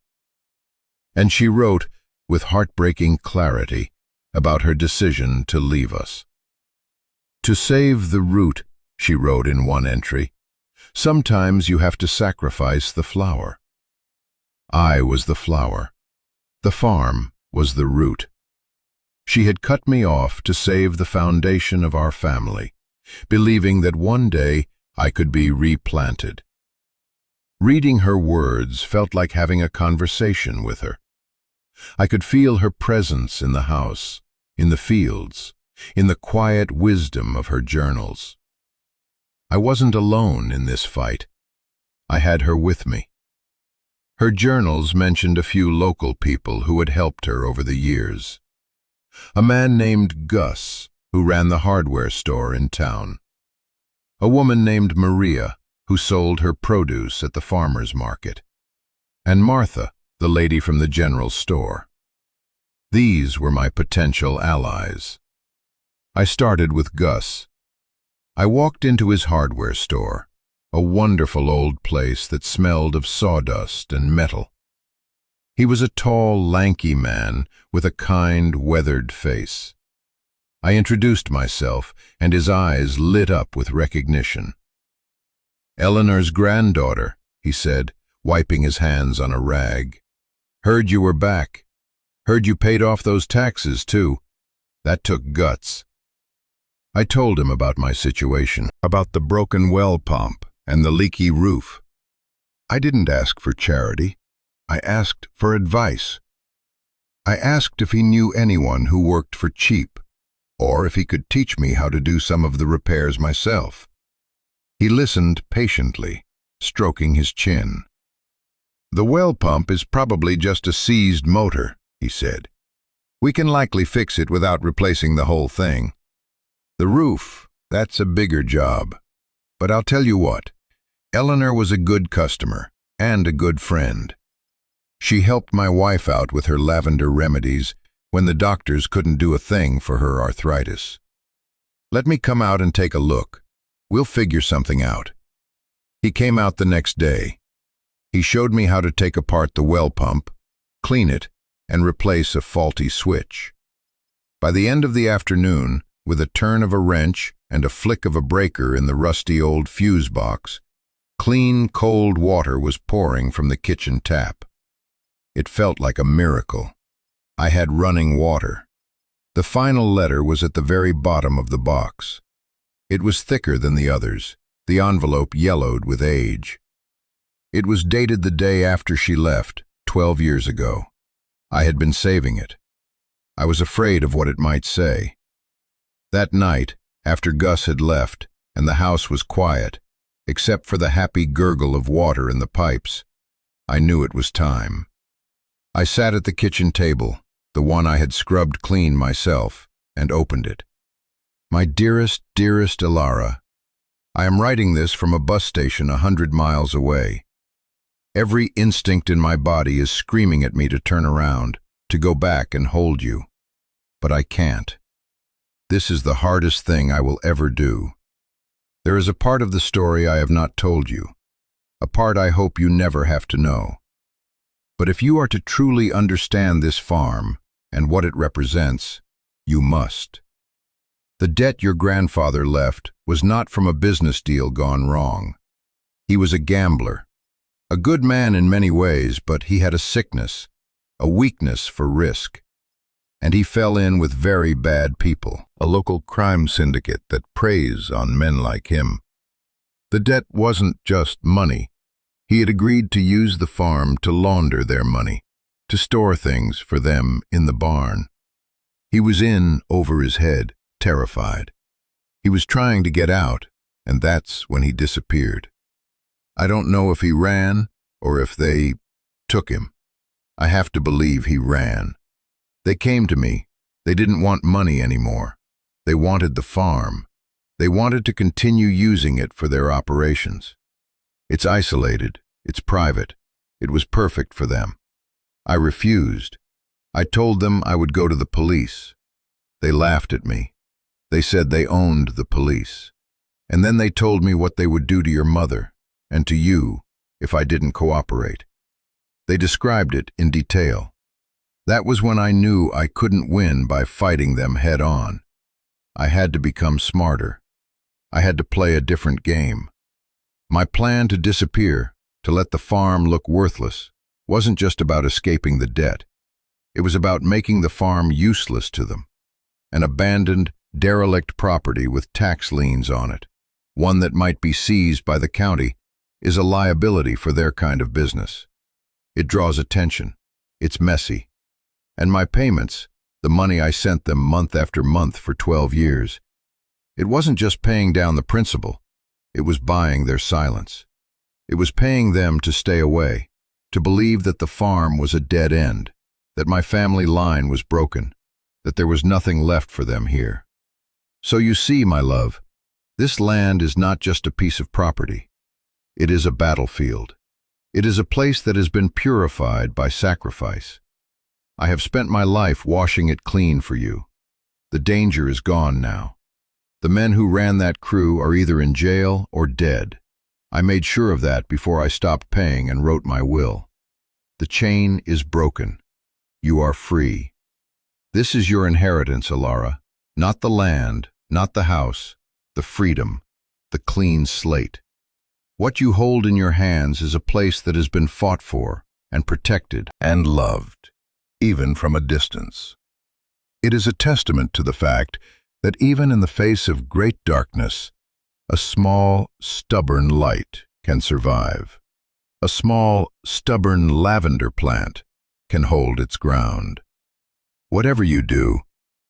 And she wrote, with heartbreaking clarity, about her decision to leave us. "To save the root," she wrote in one entry, "sometimes you have to sacrifice the flower." I was the flower. The farm was the root. She had cut me off to save the foundation of our family, believing that one day I could be replanted. Reading her words felt like having a conversation with her. I could feel her presence in the house, in the fields, in the quiet wisdom of her journals. I wasn't alone in this fight. I had her with me. Her journals mentioned a few local people who had helped her over the years. A man named Gus, who ran the hardware store in town. A woman named Maria, who sold her produce at the farmer's market. And Martha, the lady from the general store. These were my potential allies. I started with Gus. I walked into his hardware store, a wonderful old place that smelled of sawdust and metal. He was a tall, lanky man with a kind, weathered face. I introduced myself, and his eyes lit up with recognition. "Eleanor's granddaughter," he said, wiping his hands on a rag. "Heard you were back. Heard you paid off those taxes, too. That took guts." I told him about my situation, about the broken well pump and the leaky roof. I didn't ask for charity. I asked for advice. I asked if he knew anyone who worked for cheap, or if he could teach me how to do some of the repairs myself. He listened patiently, stroking his chin. "The well pump is probably just a seized motor," he said. "We can likely fix it without replacing the whole thing. The roof, that's a bigger job. But I'll tell you what, Eleanor was a good customer and a good friend. She helped my wife out with her lavender remedies when the doctors couldn't do a thing for her arthritis. Let me come out and take a look. We'll figure something out." He came out the next day. He showed me how to take apart the well pump, clean it, and replace a faulty switch. By the end of the afternoon, with a turn of a wrench and a flick of a breaker in the rusty old fuse box, clean, cold water was pouring from the kitchen tap. It felt like a miracle. I had running water. The final letter was at the very bottom of the box. It was thicker than the others, the envelope yellowed with age. It was dated the day after she left, 12 years ago. I had been saving it. I was afraid of what it might say. That night, after Gus had left, and the house was quiet, except for the happy gurgle of water in the pipes, I knew it was time. I sat at the kitchen table, the one I had scrubbed clean myself, and opened it. "My dearest, dearest Ilara, I am writing this from a bus station 100 miles away. Every instinct in my body is screaming at me to turn around, to go back and hold you. But I can't. This is the hardest thing I will ever do. There is a part of the story I have not told you, a part I hope you never have to know. But if you are to truly understand this farm and what it represents, you must. The debt your grandfather left was not from a business deal gone wrong. He was a gambler, a good man in many ways, but he had a sickness, a weakness for risk. And he fell in with very bad people, a local crime syndicate that preys on men like him. The debt wasn't just money. He had agreed to use the farm to launder their money, to store things for them in the barn. He was in over his head, terrified. He was trying to get out, and that's when he disappeared. I don't know if he ran or if they took him. I have to believe he ran. They came to me. They didn't want money anymore. They wanted the farm. They wanted to continue using it for their operations. It's isolated. It's private. It was perfect for them. I refused. I told them I would go to the police. They laughed at me. They said they owned the police. And then they told me what they would do to your mother and to you if I didn't cooperate. They described it in detail. That was when I knew I couldn't win by fighting them head on. I had to become smarter. I had to play a different game. My plan to disappear, to let the farm look worthless, wasn't just about escaping the debt. It was about making the farm useless to them. An abandoned, derelict property with tax liens on it, one that might be seized by the county, is a liability for their kind of business. It draws attention. It's messy. And my payments, the money I sent them month after month for 12 years, it wasn't just paying down the principal. It was buying their silence. It was paying them to stay away, to believe that the farm was a dead end, that my family line was broken, that there was nothing left for them here. So you see, my love, this land is not just a piece of property. It is a battlefield. It is a place that has been purified by sacrifice. I have spent my life washing it clean for you. The danger is gone now. The men who ran that crew are either in jail or dead. I made sure of that before I stopped paying and wrote my will. The chain is broken. You are free. This is your inheritance, Alara. Not the land, not the house, the freedom, the clean slate. What you hold in your hands is a place that has been fought for and protected and loved, even from a distance. It is a testament to the fact that even in the face of great darkness, a small, stubborn light can survive. A small, stubborn lavender plant can hold its ground. Whatever you do,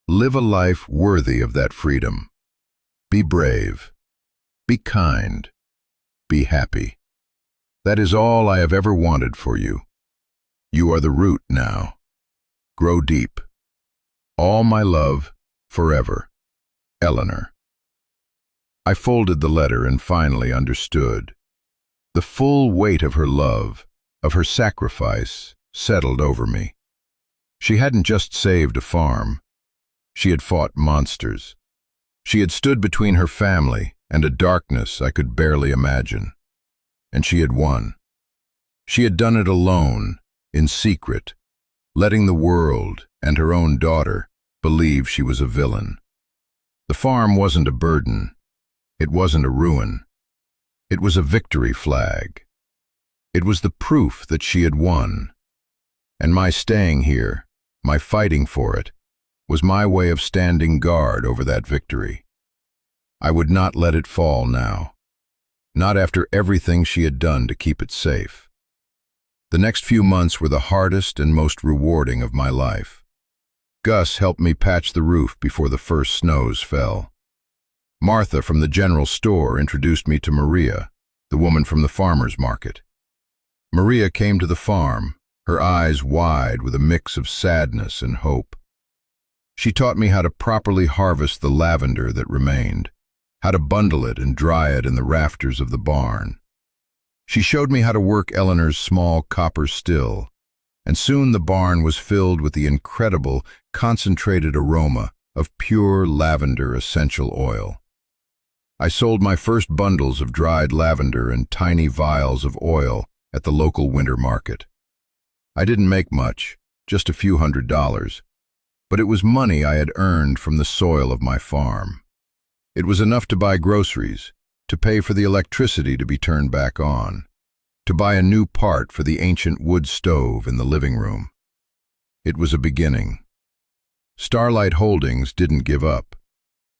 live a life worthy of that freedom. Be brave. Be kind. Be happy. That is all I have ever wanted for you. You are the root now. Grow deep. All my love, forever. Eleanor. I folded the letter and finally understood. The full weight of her love, of her sacrifice, settled over me. She hadn't just saved a farm. She had fought monsters. She had stood between her family and a darkness I could barely imagine. And she had won. She had done it alone, in secret, letting the world and her own daughter believe she was a villain. The farm wasn't a burden. It wasn't a ruin. It was a victory flag. It was the proof that she had won. And my staying here, my fighting for it, was my way of standing guard over that victory. I would not let it fall now. Not after everything she had done to keep it safe. The next few months were the hardest and most rewarding of my life. Gus helped me patch the roof before the first snows fell. Martha from the general store introduced me to Maria, the woman from the farmer's market. Maria came to the farm, her eyes wide with a mix of sadness and hope. She taught me how to properly harvest the lavender that remained, how to bundle it and dry it in the rafters of the barn. She showed me how to work Eleanor's small copper still, and soon the barn was filled with the incredible, concentrated aroma of pure lavender essential oil. I sold my first bundles of dried lavender in tiny vials of oil at the local winter market. I didn't make much, just a few $100s, but it was money I had earned from the soil of my farm. It was enough to buy groceries, to pay for the electricity to be turned back on, to buy a new part for the ancient wood stove in the living room. It was a beginning. Starlight Holdings didn't give up.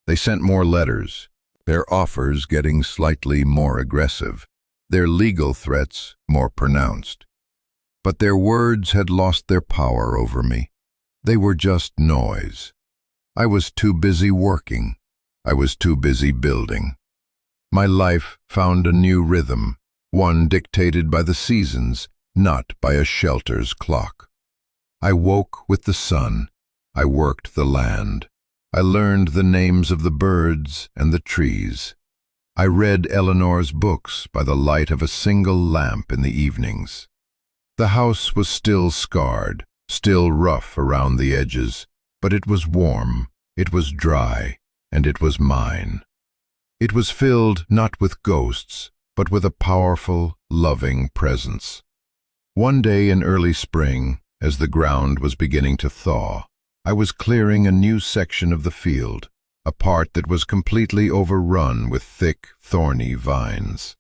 They sent more letters, their offers getting slightly more aggressive, their legal threats more pronounced. But their words had lost their power over me. They were just noise. I was too busy working. I was too busy building. My life found a new rhythm, one dictated by the seasons, not by a shelter's clock. I woke with the sun. I worked the land. I learned the names of the birds and the trees. I read Eleanor's books by the light of a single lamp in the evenings. The house was still scarred, still rough around the edges, but it was warm, it was dry, and it was mine. It was filled not with ghosts, but with a powerful, loving presence. One day in early spring, as the ground was beginning to thaw, I was clearing a new section of the field, a part that was completely overrun with thick, thorny vines.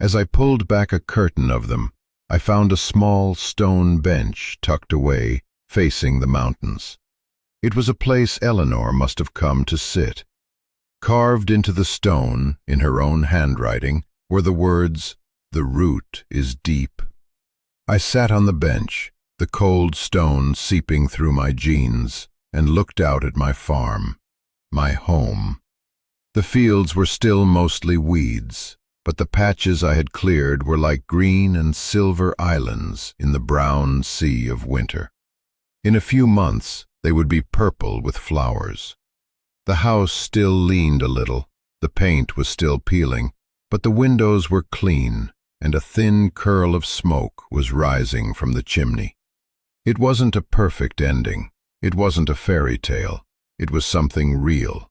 As I pulled back a curtain of them, I found a small stone bench tucked away, facing the mountains. It was a place Eleanor must have come to sit. Carved into the stone, in her own handwriting, were the words, "The root is deep." I sat on the bench, the cold stone seeping through my jeans, and looked out at my farm, my home. The fields were still mostly weeds, but the patches I had cleared were like green and silver islands in the brown sea of winter. In a few months, they would be purple with flowers. The house still leaned a little, the paint was still peeling, but the windows were clean, and a thin curl of smoke was rising from the chimney. It wasn't a perfect ending. It wasn't a fairy tale. It was something real.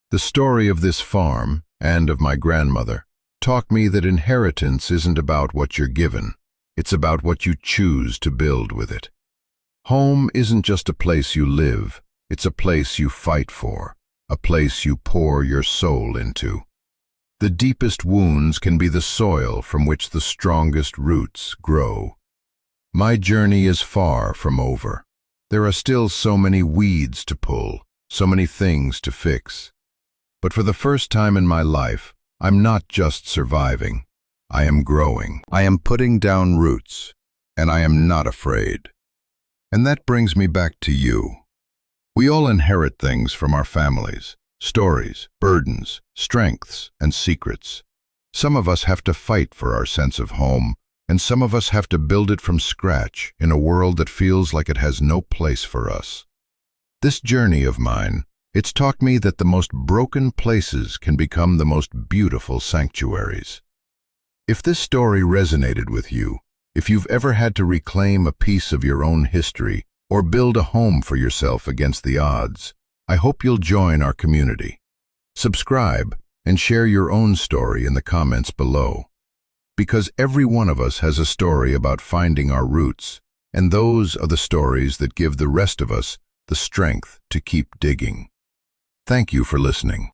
The story of this farm, and of my grandmother, taught me that inheritance isn't about what you're given. It's about what you choose to build with it. Home isn't just a place you live. It's a place you fight for, a place you pour your soul into. The deepest wounds can be the soil from which the strongest roots grow. My journey is far from over. There are still so many weeds to pull, so many things to fix. But for the first time in my life, I'm not just surviving. I am growing. I am putting down roots, and I am not afraid. And that brings me back to you. We all inherit things from our families, stories, burdens, strengths, and secrets. Some of us have to fight for our sense of home, and some of us have to build it from scratch in a world that feels like it has no place for us. This journey of mine, it's taught me that the most broken places can become the most beautiful sanctuaries. If this story resonated with you, if you've ever had to reclaim a piece of your own history or build a home for yourself against the odds, I hope you'll join our community. Subscribe and share your own story in the comments below. Because every one of us has a story about finding our roots, and those are the stories that give the rest of us the strength to keep digging. Thank you for listening.